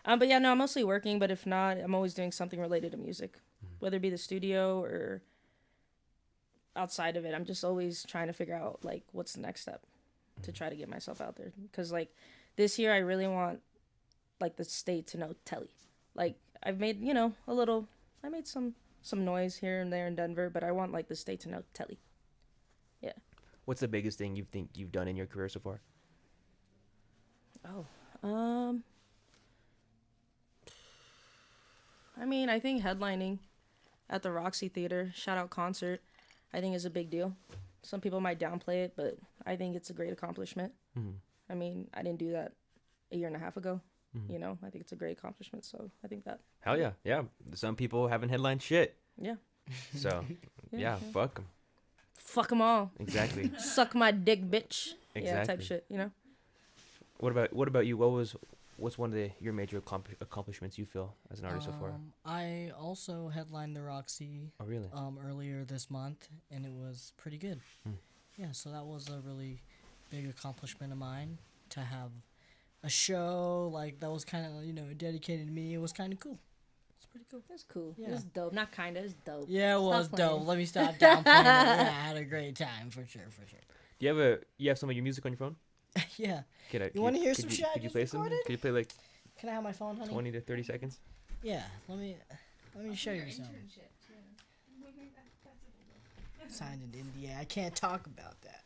But yeah, no, I'm mostly working, but if not, I'm always doing something related to music. Whether it be the studio or outside of it. I'm just always trying to figure out, like, what's the next step. to try to get myself out there. Because like this year, I really want like the state to know Telly. Like I've made I made some noise here and there in Denver, but I want like the state to know Telly. Yeah. What's the biggest thing you think you've done in your career so far? I mean, I think headlining at the Roxy Theater, shout out concert, I think is a big deal. Some people might downplay it, but I think it's a great accomplishment. Mm-hmm. I mean, I didn't do that a year and a half ago. You know, I think it's a great accomplishment. So I think that. Hell yeah, yeah. Some people haven't headlined shit. Yeah. So yeah, fuck them. Fuck them all. Exactly. Suck my dick, bitch. Exactly. Yeah, type shit. You know. What about you? What's one of your major accomplishments you feel as an artist so far? I also headlined the Roxy. Oh really? Earlier this month, and it was pretty good. Yeah, so that was a really big accomplishment of mine to have a show like that was kind of dedicated to me. It was kind of cool. It's pretty cool. It's cool. Yeah. It was dope. Not kinda. It's dope. Yeah, it was Stop playing. dope. Let me stop downplaying it. Yeah, I had a great time for sure. Do you have some of your music on your phone? Yeah. You wanna hear some shit I Could you just play some? recorded? Could you play like Can I have my phone, honey? 20 to 30 seconds? Yeah. Let me show you something. Internship, too. We made that. Signed an NDA. I can't talk about that.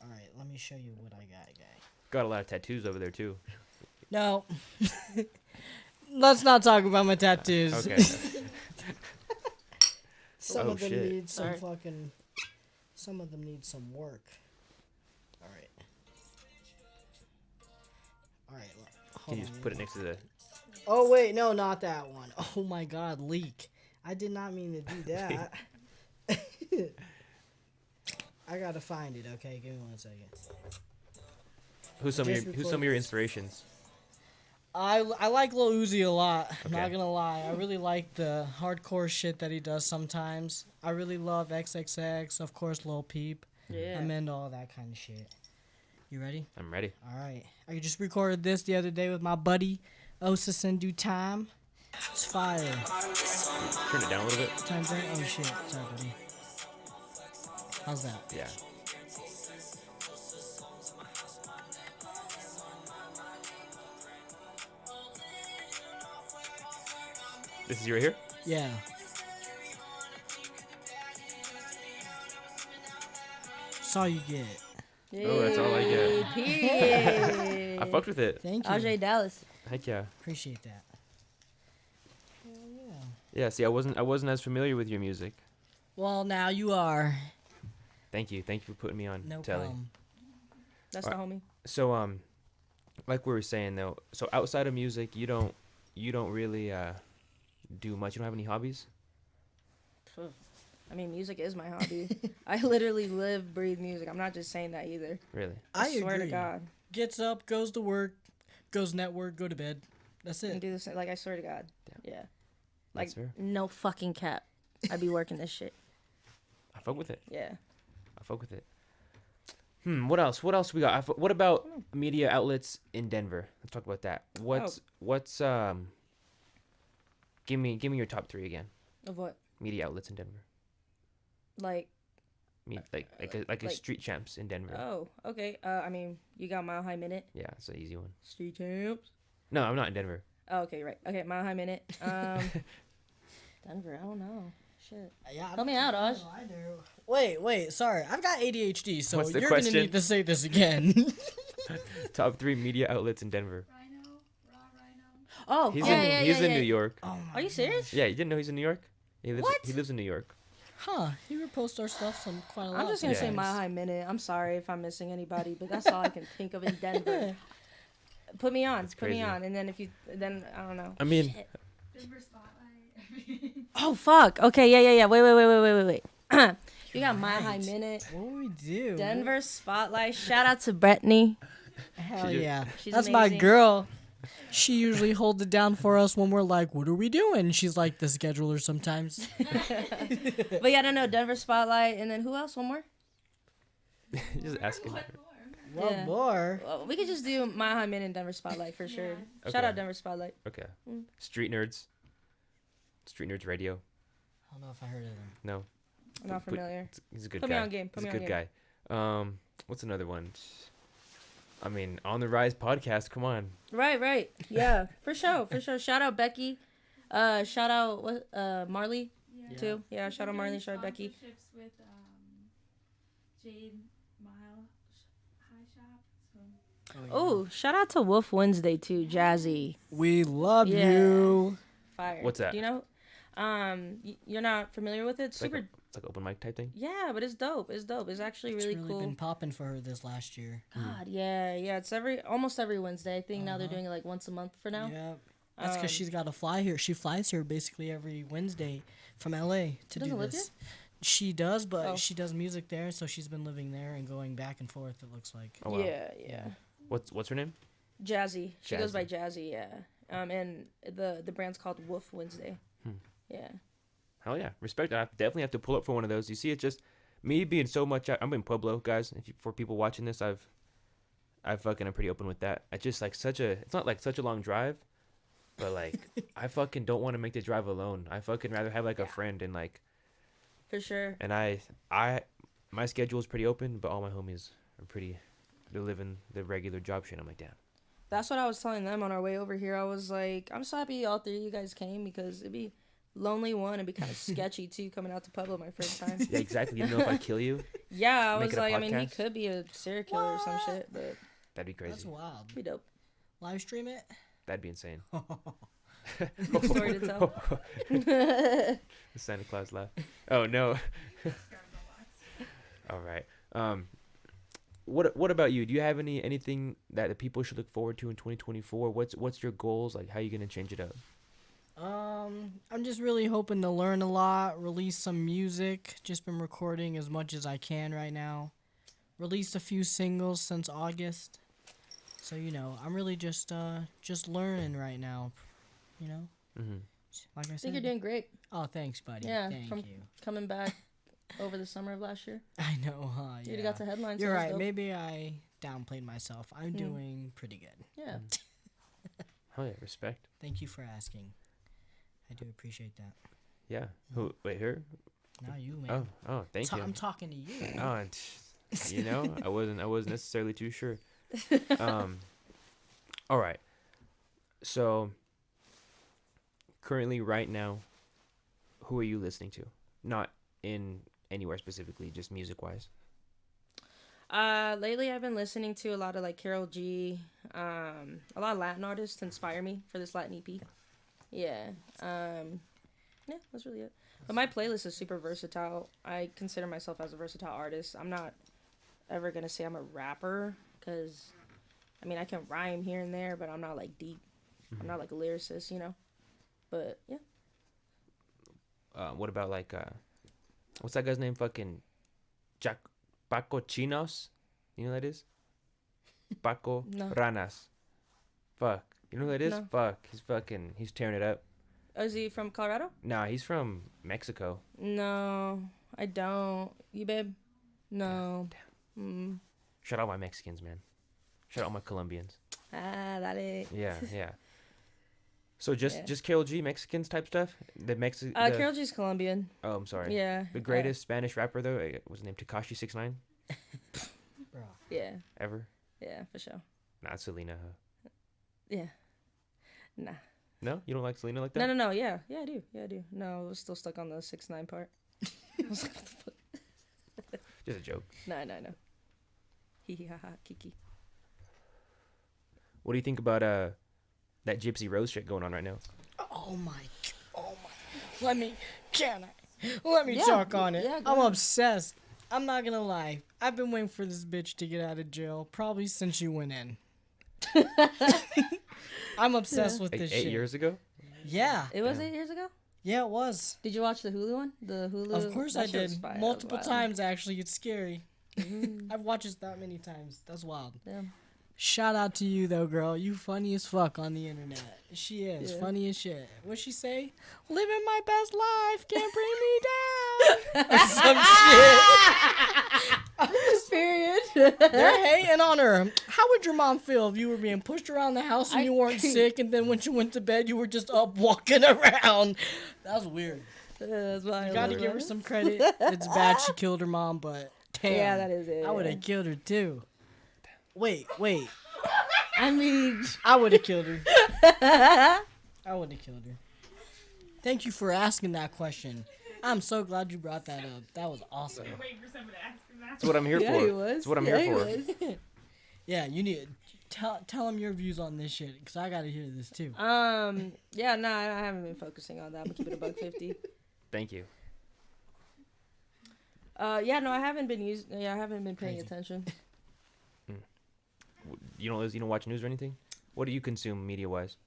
All right, let me show you what I got, guy. Got a lot of tattoos over there too. No. Let's not talk about my tattoos. Okay. Some Oh, of them shit. need some Alright. fucking. Some of them need some work. All right. All right. Can Hold you on. just put it next to the? Oh wait, no, not that one. Oh my God, leak. I did not mean to do that. I gotta find it. Okay, give me 1 second. Who's some Just of your inspirations? I like Lil Uzi a lot. I'm Okay. not gonna lie. I really like the hardcore shit that he does sometimes. I really love XXX, of course, Lil Peep. Yeah. I'm into all that kind of shit. You ready? I'm ready. All right. I just recorded this the other day with my buddy Osis in Due Time. It's fire. Turn it down a little bit. Time thing? Oh shit. Sorry, buddy. How's that? Yeah. This is you right here? Yeah. That's all you get. Oh, that's all I get. Hey, I fucked with it. Thank you. Ajay Dallas. Heck yeah. Appreciate that. Hell yeah. Yeah. See, I wasn't as familiar with your music. Well, now you are. Thank you for putting me on No Telly. problem. That's the homie. So like we were saying though, so outside of music, you don't really do much. You don't have any hobbies? I mean, music is my hobby. I literally live, breathe music. I'm not just saying that either. Really? I swear agree. to God. Gets up, goes to work, goes network, go to bed. That's And it. do this. Like, I swear to God. Yeah. Like, That's fair. no fucking cap. I'd be working this shit. I fuck with it. Yeah. I fuck with it. What else? What else we got? What about media outlets in Denver? Let's talk about that. What's Give me your top 3 again. Of what? Media outlets in Denver. Like, Like a Street Champs in Denver. oh, okay. I mean, you got Mile High Minute. Yeah, it's an easy one. Street Champs. No, I'm not in Denver. Oh, okay, right. Okay, Mile High Minute. Denver, I don't know. Shit. Yeah, Help me out, Aj. I do. Wait. Sorry, I've got ADHD, so What's the you're question? gonna need to say this again. Top 3 media outlets in Denver. Rhino, Raw Rhino. Oh, He's yeah, in New York. Oh Are you serious? Yeah, you didn't know he's in New York? He lives in New York. Huh? He reposts our stuff quite a lot. I'm just gonna say Yeah. Mile High Minute. I'm sorry if I'm missing anybody, but that's all I can think of in Denver. Put me on. That's Put me crazy. on, and then then I don't know. I mean, Shit. Denver Spotlight. Oh fuck. Okay, yeah. Wait. You got Mile High Minute, What would we do? Denver Spotlight. Shout out to Brittany. Hell She just- yeah. She's That's my amazing. girl. She usually holds it down for us when we're like, "What are we doing?" She's like the scheduler sometimes. But yeah, no, Denver Spotlight, and then who else? One more. just asking. What more? What Yeah. more? Well, we could just do Mile High Minute and Denver Spotlight for sure. Okay. Shout out Denver Spotlight. Okay. Street Nerds. Street Nerds Radio. I don't know if I heard of them. No. I'm not familiar. He's a good Put guy. me on game. Put He's me a on good guy. What's another one? I mean, On the Rise podcast. Come on. Right. Yeah, for sure. Shout out Becky. Shout out Marley too. Yeah, shout out Marley. Shout out Becky. Sponsorships with Jade Mile High Shop. So. Oh, shout out to Wolf Wednesday too, Jazzy. We love Yeah. you. Fire. What's that? Do you know? You're not familiar with it? It's like Super. it's like open mic type thing. Yeah, but it's dope. It's actually It's really really cool. been popping for her this last year. God, yeah. It's almost every Wednesday. I think now they're doing it like once a month for now. Yeah. That's because she's got to fly here. She flies here basically every Wednesday from LA to do doesn't live this. She does, but Oh. she does music there, so she's been living there and going back and forth, it looks like. Oh wow. Yeah. What's her name? Jazzy. She goes Jazzy. by Jazzy. Yeah. And the brand's called Wolf Wednesday. Yeah. Hell yeah, respect. I definitely have to pull up for one of those. You see, it's just me being so much. I'm in Pueblo, guys. For people watching this, I fucking am pretty open with that. I just like it's not like such a long drive, but like I fucking don't want to make the drive alone. I fucking rather have like a friend and like. For sure. And my schedule is pretty open, but all my homies are they're living the regular job shit. I'm like, damn. That's what I was telling them on our way over here. I was like, I'm so happy all three of you guys came because it'd be lonely one and be kind of sketchy too coming out to Pueblo my first time. Yeah, exactly. You know, if I kill you, Yeah, I Make was it a like, I mean, he podcast? could be a serial killer or some shit, but that'd be crazy. That's wild. it'd be dope. Live stream it? That'd be insane. Story to tell. The Santa Claus laugh. Oh no. All right. What about you? Do you have anything that the people should look forward to in 2024? What's your goals? Like, how are you gonna change it up? I'm just really hoping to learn a lot, release some music. Just been recording as much as I can right now. Released a few singles since August. So, I'm really just learning right now, Mm-hmm. Like I I said. think you're doing great. Oh, thanks, buddy. Yeah, Thank from you. coming back over the summer of last year. I know, huh? You Yeah. got to headlines. You're so that's right. dope. Maybe I downplayed myself. I'm doing pretty good. Yeah. Oh yeah, respect. Thank you for asking. I do appreciate that. Yeah. Who? Wait, her? Now you, man. Oh, thank you. I'm talking to you. Oh, and, I wasn't necessarily too sure. All right. So, currently, right now, who are you listening to? Not in anywhere specifically, just music wise. Lately I've been listening to a lot of like Carol G, a lot of Latin artists inspire me for this Latin EP. Yeah. Yeah, that's really it. But my playlist is super versatile. I consider myself as a versatile artist. I'm not ever gonna say I'm a rapper because, I mean, I can rhyme here and there, but I'm not like deep. I'm not like a lyricist, But yeah. What about like what's that guy's name? Fucking Paco Chinos. You know who that is? Paco No. Ranas. Fuck. You know who that is? No. Fuck. He's tearing it up. Oh, is he from Colorado? Nah, he's from Mexico. No, I don't. You, babe? No. Damn. Shout out my Mexicans, man. Shout out my Colombians. Dale. Yeah. So Yeah. just Carol G, Mexicans type stuff? Carol G's Colombian. Oh, I'm sorry. Yeah. The greatest Spanish rapper, though, was named Tekashi 6ix9ine Bro. Yeah. ever? Yeah, for sure. Not Selena, huh? Yeah. Nah. No? You don't like Selena like that? No. Yeah, I do. No, I was still stuck on the 6ix9ine part. I was like, what the fuck? Just a joke. No. Hee hee ha ha kiki. What do you think about that Gypsy Rose shit going on right now? Oh my. Let me Yeah, talk on it. yeah, go I'm ahead. obsessed. I'm not gonna lie. I've been waiting for this bitch to get out of jail probably since you went in. I'm obsessed with Like this 8 shit. years ago? Yeah. It was 8 years ago? Yeah, it was. Did you watch the Hulu one? The Hulu? Of course I that shit was did. fire. Multiple Wow. times, actually. It's scary. I've watched it that many times. That's wild. Damn. Shout out to you, though, girl. You funny as fuck on the internet. She is. Yeah. Funny as shit. What'd she say? Living my best life. Can't bring me down. Or some shit. Period. They're hating on her. How would your mom feel if you were being pushed around the house and you weren't sick, and then when you went to bed, you were just up walking around? That was weird. That's why You I gotta love give her it. some credit. It's bad she killed her mom, but damn. Yeah, that is it. I would have killed her too. Wait. I mean, I would have killed her. I would have killed her. Thank you for asking that question. I'm so glad you brought that up. That was awesome. Waiting for someone to ask him that. That's what I'm here yeah, for. he was. That's what I'm yeah, here for. he was. Yeah, you need to tell them your views on this shit, because I got to hear this too. Yeah, no, I haven't been focusing on that. I'm gonna keep it $1.50. Thank you. Yeah, no, I haven't been I haven't been paying Crazy. attention. You don't watch news or anything? What do you consume media wise?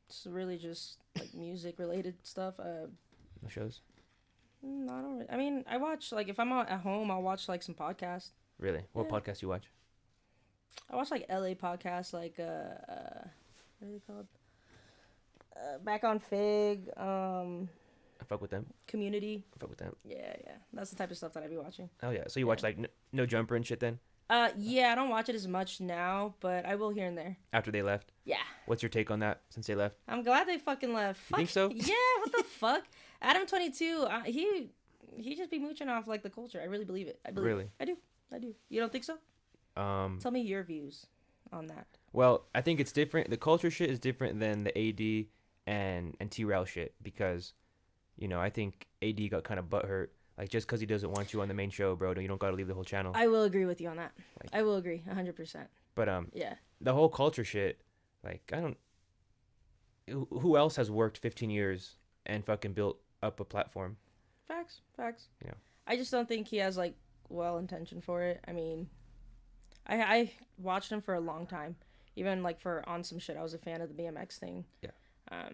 It's really just like music related stuff. No shows? I don't. I mean, I watch like if I'm at home, I'll watch like some podcasts. Really? What Yeah. podcast you watch? I watch like LA podcasts, like what are they called? Back on Fig, I fuck with them. Community. I fuck with them. Yeah, that's the type of stuff that I be watching. Oh yeah. So you watch like No Jumper and shit then? Yeah, I don't watch it as much now, but I will here and there. After they left? Yeah, What's your take on that since they left? I'm glad they fucking left. You think so? Yeah, what the fuck? Adam 22, he just be mooching off like the culture. I really believe it. I believe Really? it. I do. You don't think so? Tell me your views on that. Well, I think it's different. The culture shit is different than the AD and T-Rail shit because, I think AD got kind of butthurt. Like, just because he doesn't want you on the main show, bro, you don't got to leave the whole channel. I will agree with you on that. Like- I will agree 100%. But, Yeah. the whole culture shit, like, who else has worked 15 years and fucking built up a platform? Facts. Yeah. I just don't think he has like well intention for it. I mean, I watched him for a long time. Even like for on some shit, I was a fan of the BMX thing. Yeah.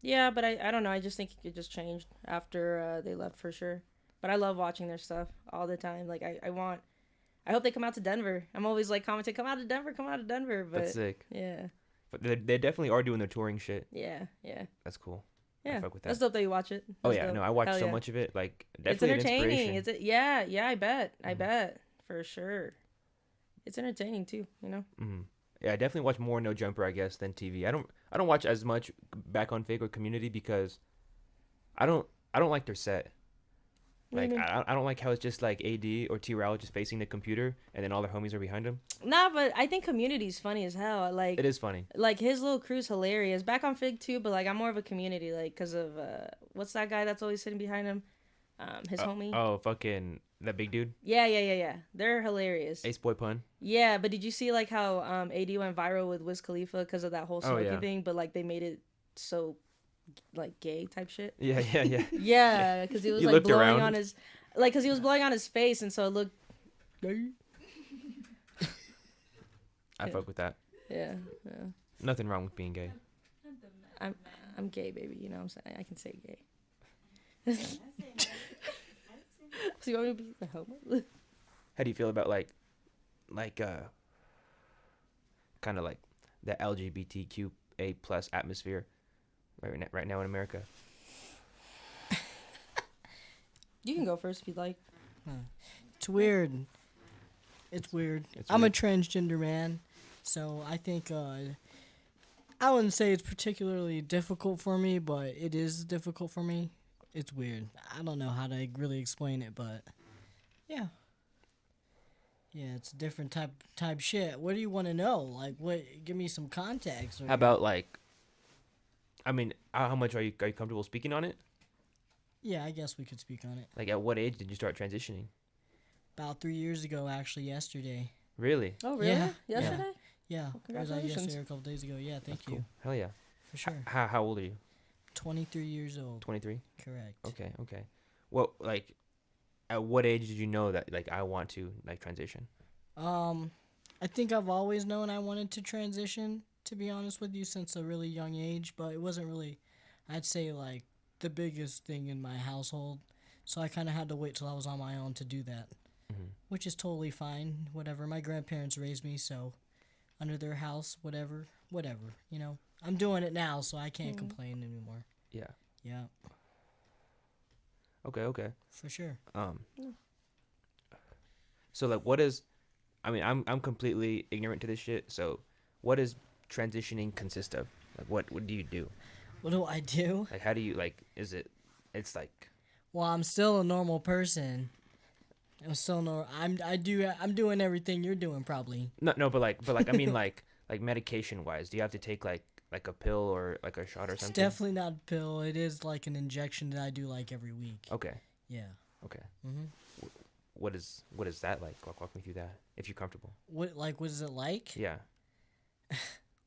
Yeah, but I don't know. I just think it just changed after they left for sure. But I love watching their stuff all the time. Like I hope they come out to Denver. I'm always like commenting, come out to Denver. But That's sick. yeah, But they definitely are doing their touring shit. yeah. That's cool. I Yeah, fuck with that's that. dope that you watch it. Oh That's yeah, dope. no, I watch Hell so yeah. much of it. Like, It's definitely an entertaining. inspiration. Yeah, I bet for sure. It's entertaining too, Mm-hmm. Yeah, I definitely watch more No Jumper, I guess, than TV. I don't watch as much Back on Fake or Community because I don't like their set. What do Like you mean? I don't like how it's just like AD or T-Rail just facing the computer and then all their homies are behind him. Nah, but I think Community's funny as hell. Like It is funny. like his little crew's hilarious. Back on Fig too, but like I'm more of a Community, like because of what's that guy that's always sitting behind him? His homie. Oh, fucking that big dude, Yeah. They're hilarious. Ace Boy Pun. Yeah, but did you see like how AD went viral with Wiz Khalifa because of that whole smoking yeah. thing? But like they made it so like gay type shit. Yeah. Yeah, because he was You like looked blowing around. on his, like, because he was blowing on his face, and so it looked. I fuck with that. Yeah. Nothing wrong with being gay. I'm gay, baby. You know what I'm saying? I can say gay. So you want me to be a homo? How do you feel about like kind of like the LGBTQA plus atmosphere right now in America? You can go first if you'd like. It's weird. It's weird. I'm a transgender man, so I think I wouldn't say it's particularly difficult for me, but it is difficult for me. It's weird. I don't know how to really explain it, but yeah. Yeah, it's a different type shit. What do you want to know? Like, what? Give me some context. How about like? I mean, how much are you comfortable speaking on it? Yeah, I guess we could speak on it. Like, at what age did you start transitioning? About 3 years ago, actually, yesterday. Really? Oh, really? Yeah. Yesterday? Yeah, Well, it was out congratulations. yesterday or a couple days ago. Yeah, thank That's cool. you. Hell yeah. For sure. How old are you? 23 years old. 23. Correct. Okay. Well, like, at what age did you know that like I want to like transition? I think I've always known I wanted to transition, to be honest with you, since a really young age, but it wasn't really, I'd say, like, the biggest thing in my household. So I kind of had to wait till I was on my own to do that, which is totally fine. Whatever. My grandparents raised me, so under their house, whatever, you know. I'm doing it now, so I can't complain anymore. Yeah. Yeah, Okay. for sure. So like, what is? I mean, I'm completely ignorant to this shit. So, what does transitioning consist of? Like, what do you do? What do I do? Like, how do you like? Is it it's like Well, I'm still a normal person. I'm still no. I'm doing everything you're doing probably. no, but like I mean like medication wise, do you have to take like a pill or like a shot or It's something? definitely not a pill. It is like an injection that I do like every week. Okay. Yeah. Okay. Mhm. What is that like? Walk me through that if you're comfortable. What is it like? Yeah.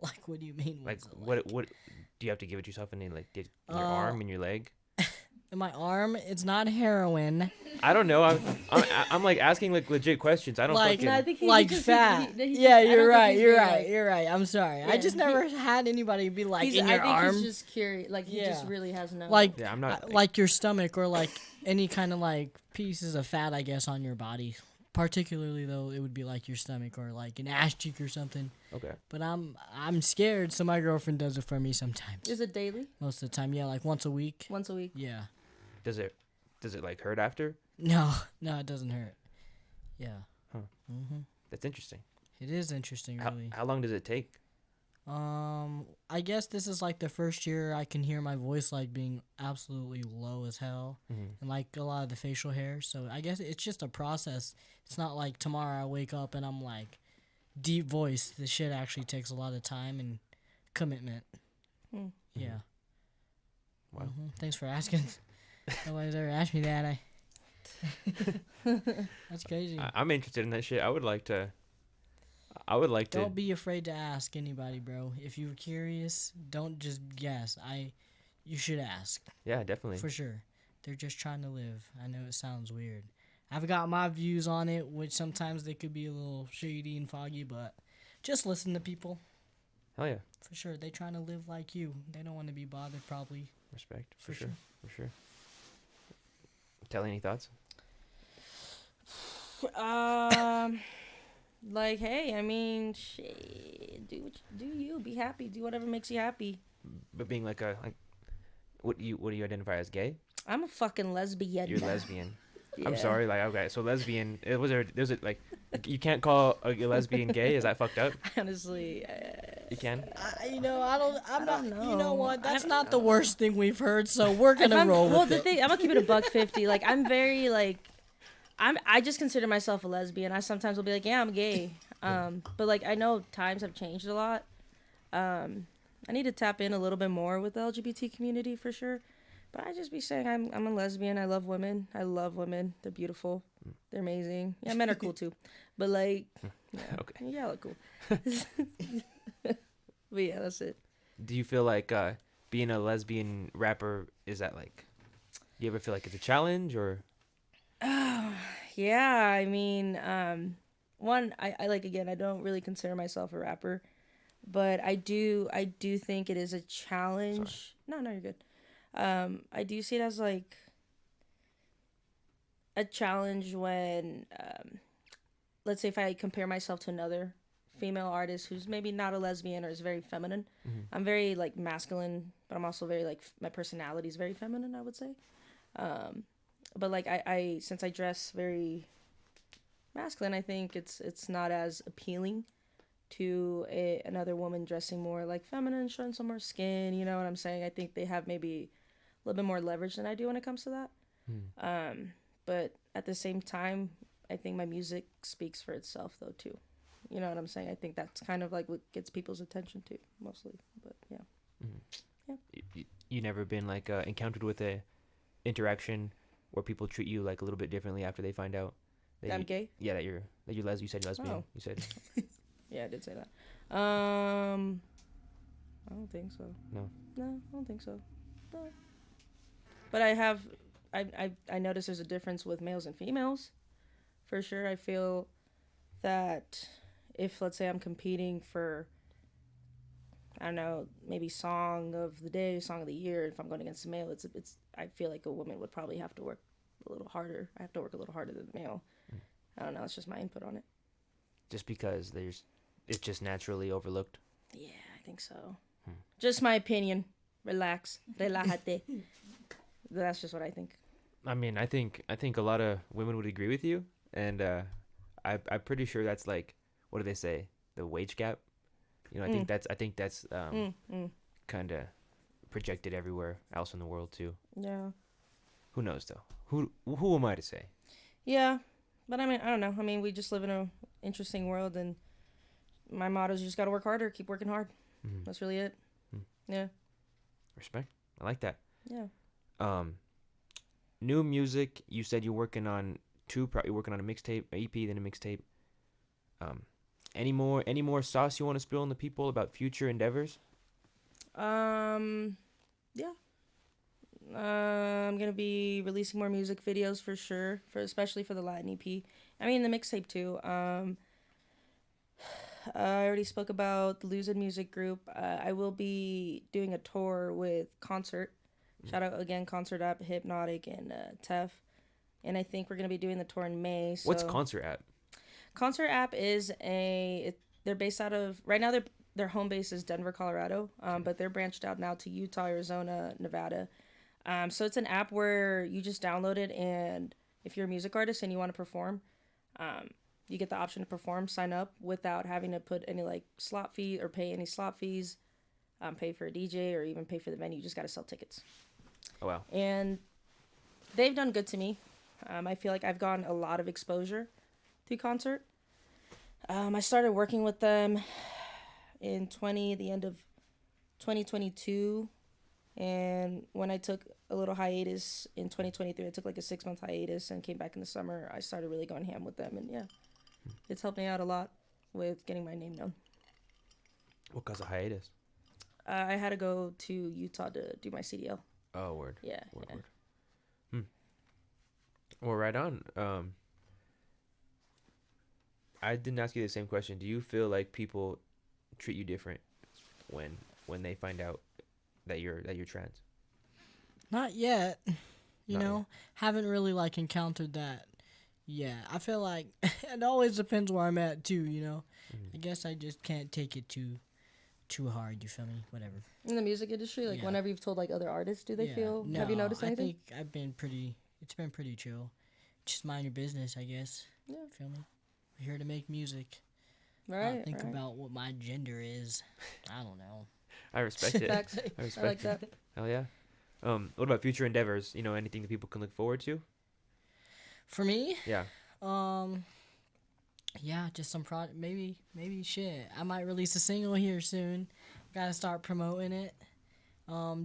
Like what do you mean? Like What's it what do you have to give it yourself in your arm and your leg? In my arm, it's not heroin. I don't know. I'm like asking like legit questions. I don't Like- fucking. No, I think he Like just fat. he Yeah, I don't you're think right. he's You're very, right. like- You're right. I'm sorry. I Yeah, just never had anybody be like in I your think arm. he's just curious. Like he just Yeah. really has no. Like Yeah, I'm not. like your stomach or like any kind of like pieces of fat, I guess, on your body. Particularly though, it would be like your stomach or like an ass cheek or something. Okay. But I'm scared, so my girlfriend does it for me sometimes. Is it daily? Most of the time, yeah, like once a week. Once a week? Yeah. Does it like hurt after? No, it doesn't hurt. Yeah. Huh. Mhm. That's interesting. It is interesting, really. How long does it take? I guess this is like the first year I can hear my voice like being absolutely low as hell, and like a lot of the facial hair. So I guess it's just a process. It's not like tomorrow I wake up and I'm like deep voice. The shit actually takes a lot of time and commitment. Hmm. Yeah. Wow. Thanks for asking. Nobody's ever asked me that. That's crazy. I'm interested in that shit. I would like to. Don't be afraid to ask anybody, bro. If you're curious, don't just guess. You should ask. Yeah, definitely. For sure. They're just trying to live. I know it sounds weird. I've got my views on it, which sometimes they could be a little shady and foggy, but just listen to people. Hell yeah. For sure. They trying to live like you. They don't want to be bothered, probably. Respect. For For sure. sure. Telly, any thoughts? Like, hey, I mean, shit, do you be happy? Do whatever makes you happy. But being like what do you identify as gay? I'm a fucking lesbian. You're lesbian. I'm Yeah. sorry. Like, okay, so lesbian. There's a like, you can't call a lesbian gay. Is that fucked up? Honestly, You can. I'm not. don't You know know. what? That's not the worst thing we've heard, so we're gonna roll with the it. thing, I'm gonna keep it a buck 50. Like, I'm very like, I just consider myself a lesbian. I sometimes will be like, yeah, I'm gay. But like, I know times have changed a lot. I need to tap in a little bit more with the LGBT community for sure. But I just be saying I'm a lesbian. I love women. They're beautiful. They're amazing. Yeah, men are cool too. But like, yeah, Okay. yeah, look cool. But yeah, that's it. Do you feel like being a lesbian rapper, is that like, do you ever feel like it's a challenge or? Yeah, I mean, one, I like, again, I don't really consider myself a rapper, but I do think it is a challenge. No, you're good. I do see it as like a challenge when, let's say if I compare myself to another female artist who's maybe not a lesbian or is very feminine. I'm very like masculine, but I'm also very like, my personality is very feminine, I would say. But like I since I dress very masculine, I think it's not as appealing to another woman dressing more like feminine, showing some more skin. You know what I'm saying? I think they have maybe a little bit more leverage than I do when it comes to that. But at the same time, I think my music speaks for itself though too. You know what I'm saying? I think that's kind of like what gets people's attention too, mostly. But yeah. You never been like encountered with a interaction where people treat you like a little bit differently after they find out that I'm gay? Yeah, that you're you said lesbian. Oh. You said Yeah, I did say that. I don't think so. no. No, I don't think so. No. But I noticed there's a difference with males and females. For sure, I feel that if, let's say, I'm competing for, I don't know, maybe song of the day, song of the year, if I'm going against a male, it's I feel like a woman would probably have to work a little harder. I have to work a little harder than the male. I don't know. It's just my input on it. Just because it's just naturally overlooked. Yeah, I think so. Just my opinion. Relax. Relájate. That's just what I think. I mean, I think a lot of women would agree with you, and I'm pretty sure that's like, what do they say? The wage gap. You know, I think that's kind of projected everywhere else in the world too. Yeah. Who knows though? Who am I to say? Yeah, but I mean, I don't know. I mean, we just live in a interesting world, and my motto is you just gotta work harder, keep working hard. Mhm. That's really it. Yeah. Respect. I like that. Yeah. New music. You said you're working on you're working on a mixtape, an EP, then a mixtape. Any more sauce you want to spill on the people about future endeavors? Yeah. I'm gonna be releasing more music videos for sure, especially for the Latin EP. I mean the mixtape too. I already spoke about the Lose It Music Group. I will be doing a tour with Concert. Shout out again, Concert App, Hypnotic, and Tef. And I think we're gonna be doing the tour in May. So. What's Concert App? Concert App is they're based out of right now. Their home base is Denver, Colorado, but they're branched out now to Utah, Arizona, Nevada. So it's an app where you just download it, and if you're a music artist and you want to perform, you get the option to perform, sign up without having to put any like slot fee or pay any slot fees, pay for a DJ or even pay for the venue. You just got to sell tickets. Oh wow! And they've done good to me. I feel like I've gotten a lot of exposure through Concert. I started working with them in the end of 2022. And when I took a little hiatus in 2023, I took like a 6-month hiatus and came back in the summer. I started really going ham with them. And yeah, it's helped me out a lot with getting my name known. What caused a hiatus? I had to go to Utah to do my CDL. Oh, word. Yeah. Word. Yeah. Well, right on. I didn't ask you the same question. Do you feel like people treat you different when they find out that you're trans? Not yet. You Not know, yet. haven't really like encountered that. Yeah, I feel like it always depends where I'm at too. You know, I guess I just can't take it too hard. You feel me? Whatever. In the music industry, like Yeah. whenever you've told like other artists, do they feel? No, Have you noticed anything? I think I've been pretty. It's been pretty chill. Just mind your business, I guess. Yeah. Feel me? We're here to make music. Right. Not think right. about what my gender is. I don't know. I respect it. Facts. I I respect like it. that. Hell yeah. What about future endeavors? You know, anything that people can look forward to? For me, Yeah. yeah, just some maybe shit. I might release a single here soon. Gotta start promoting it.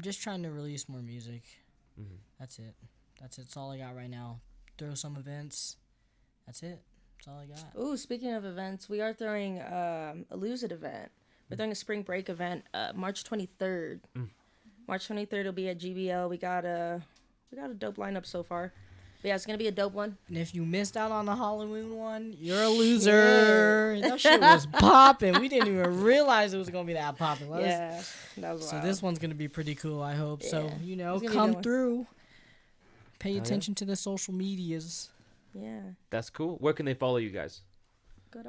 Just trying to release more music. Mm-hmm. That's it. That's all I got right now. Throw some events. That's it. That's all I got. Ooh, speaking of events, we are throwing a Lose It event. We're throwing a spring break event, March 23rd. March 23rd will be at GBL. We got a dope lineup so far. But yeah, it's gonna be a dope one. And if you missed out on the Halloween one, you're a loser. That shit was popping. We didn't even realize it was gonna be that popping. Yeah, that was So wild. this one's gonna be pretty cool. I hope so. Yeah. You know, It's gonna be a good come one. through. Pay yeah. attention to the social medias. Yeah. That's cool. Where can they follow you guys? Good.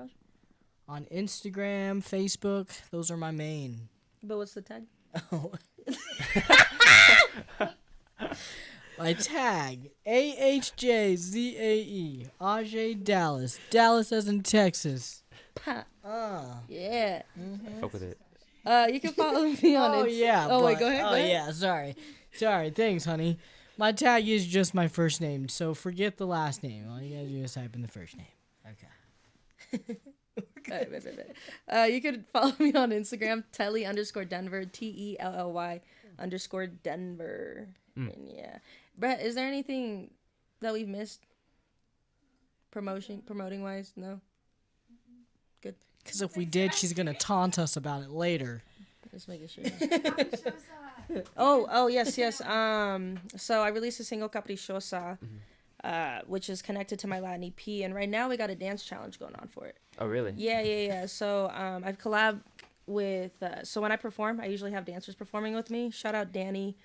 On Instagram, Facebook, those are my main. But what's the tag? Oh. My tag, AHJZAE, Ajay Dallas. Dallas as in Texas. Yeah. Fuck with it. You can follow me on Oh, Insta- yeah. Oh, wait, but- go ahead. Oh, go ahead. yeah, sorry. Thanks, honey. My tag is just my first name, so forget the last name. All you gotta do is type in the first name. Okay. Right. You can follow me on Instagram, Telly_Denver, TELLY_Denver. And yeah. Brett, is there anything that we've missed? Promoting wise? No? Good. Because if we did, she's gonna taunt us about it later. Just making sure. Oh, yes. So I released a single, Caprichosa, which is connected to my Latin EP. And right now we got a dance challenge going on for it. Oh, really? Yeah. So I've collabed with, so when I perform, I usually have dancers performing with me. Shout out Danny,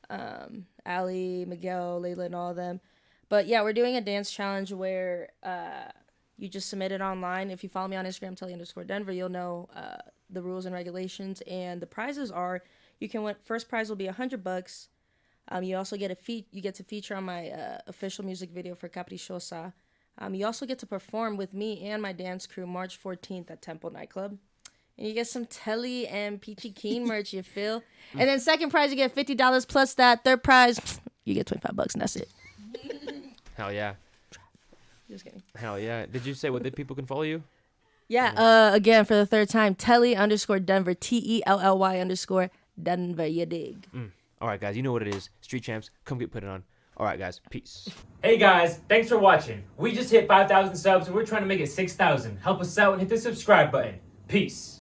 Ali, Miguel, Layla, and all of them. But yeah, we're doing a dance challenge where you just submit it online. If you follow me on Instagram, Telly_Denver, you'll know the rules and regulations. And the prizes are, you can win, first prize will be $100. You also get you get to feature on my official music video for Caprichosa. You also get to perform with me and my dance crew March 14th at Temple Nightclub. And you get some Telly and Peachy Keen merch, you feel? And then second prize, you get $50 plus that. Third prize, you get $25, and that's it. Hell yeah. Just kidding. Hell yeah. Did you say what the people can follow you? Yeah. Again, for the third time, Telly _Denver, TELLY _Denver. You dig? All right, guys. You know what it is. Street Champs. Come get put it on. All right, guys. Peace. Hey, guys. Thanks for watching. We just hit 5,000 subs, and we're trying to make it 6,000. Help us out and hit the subscribe button. Peace.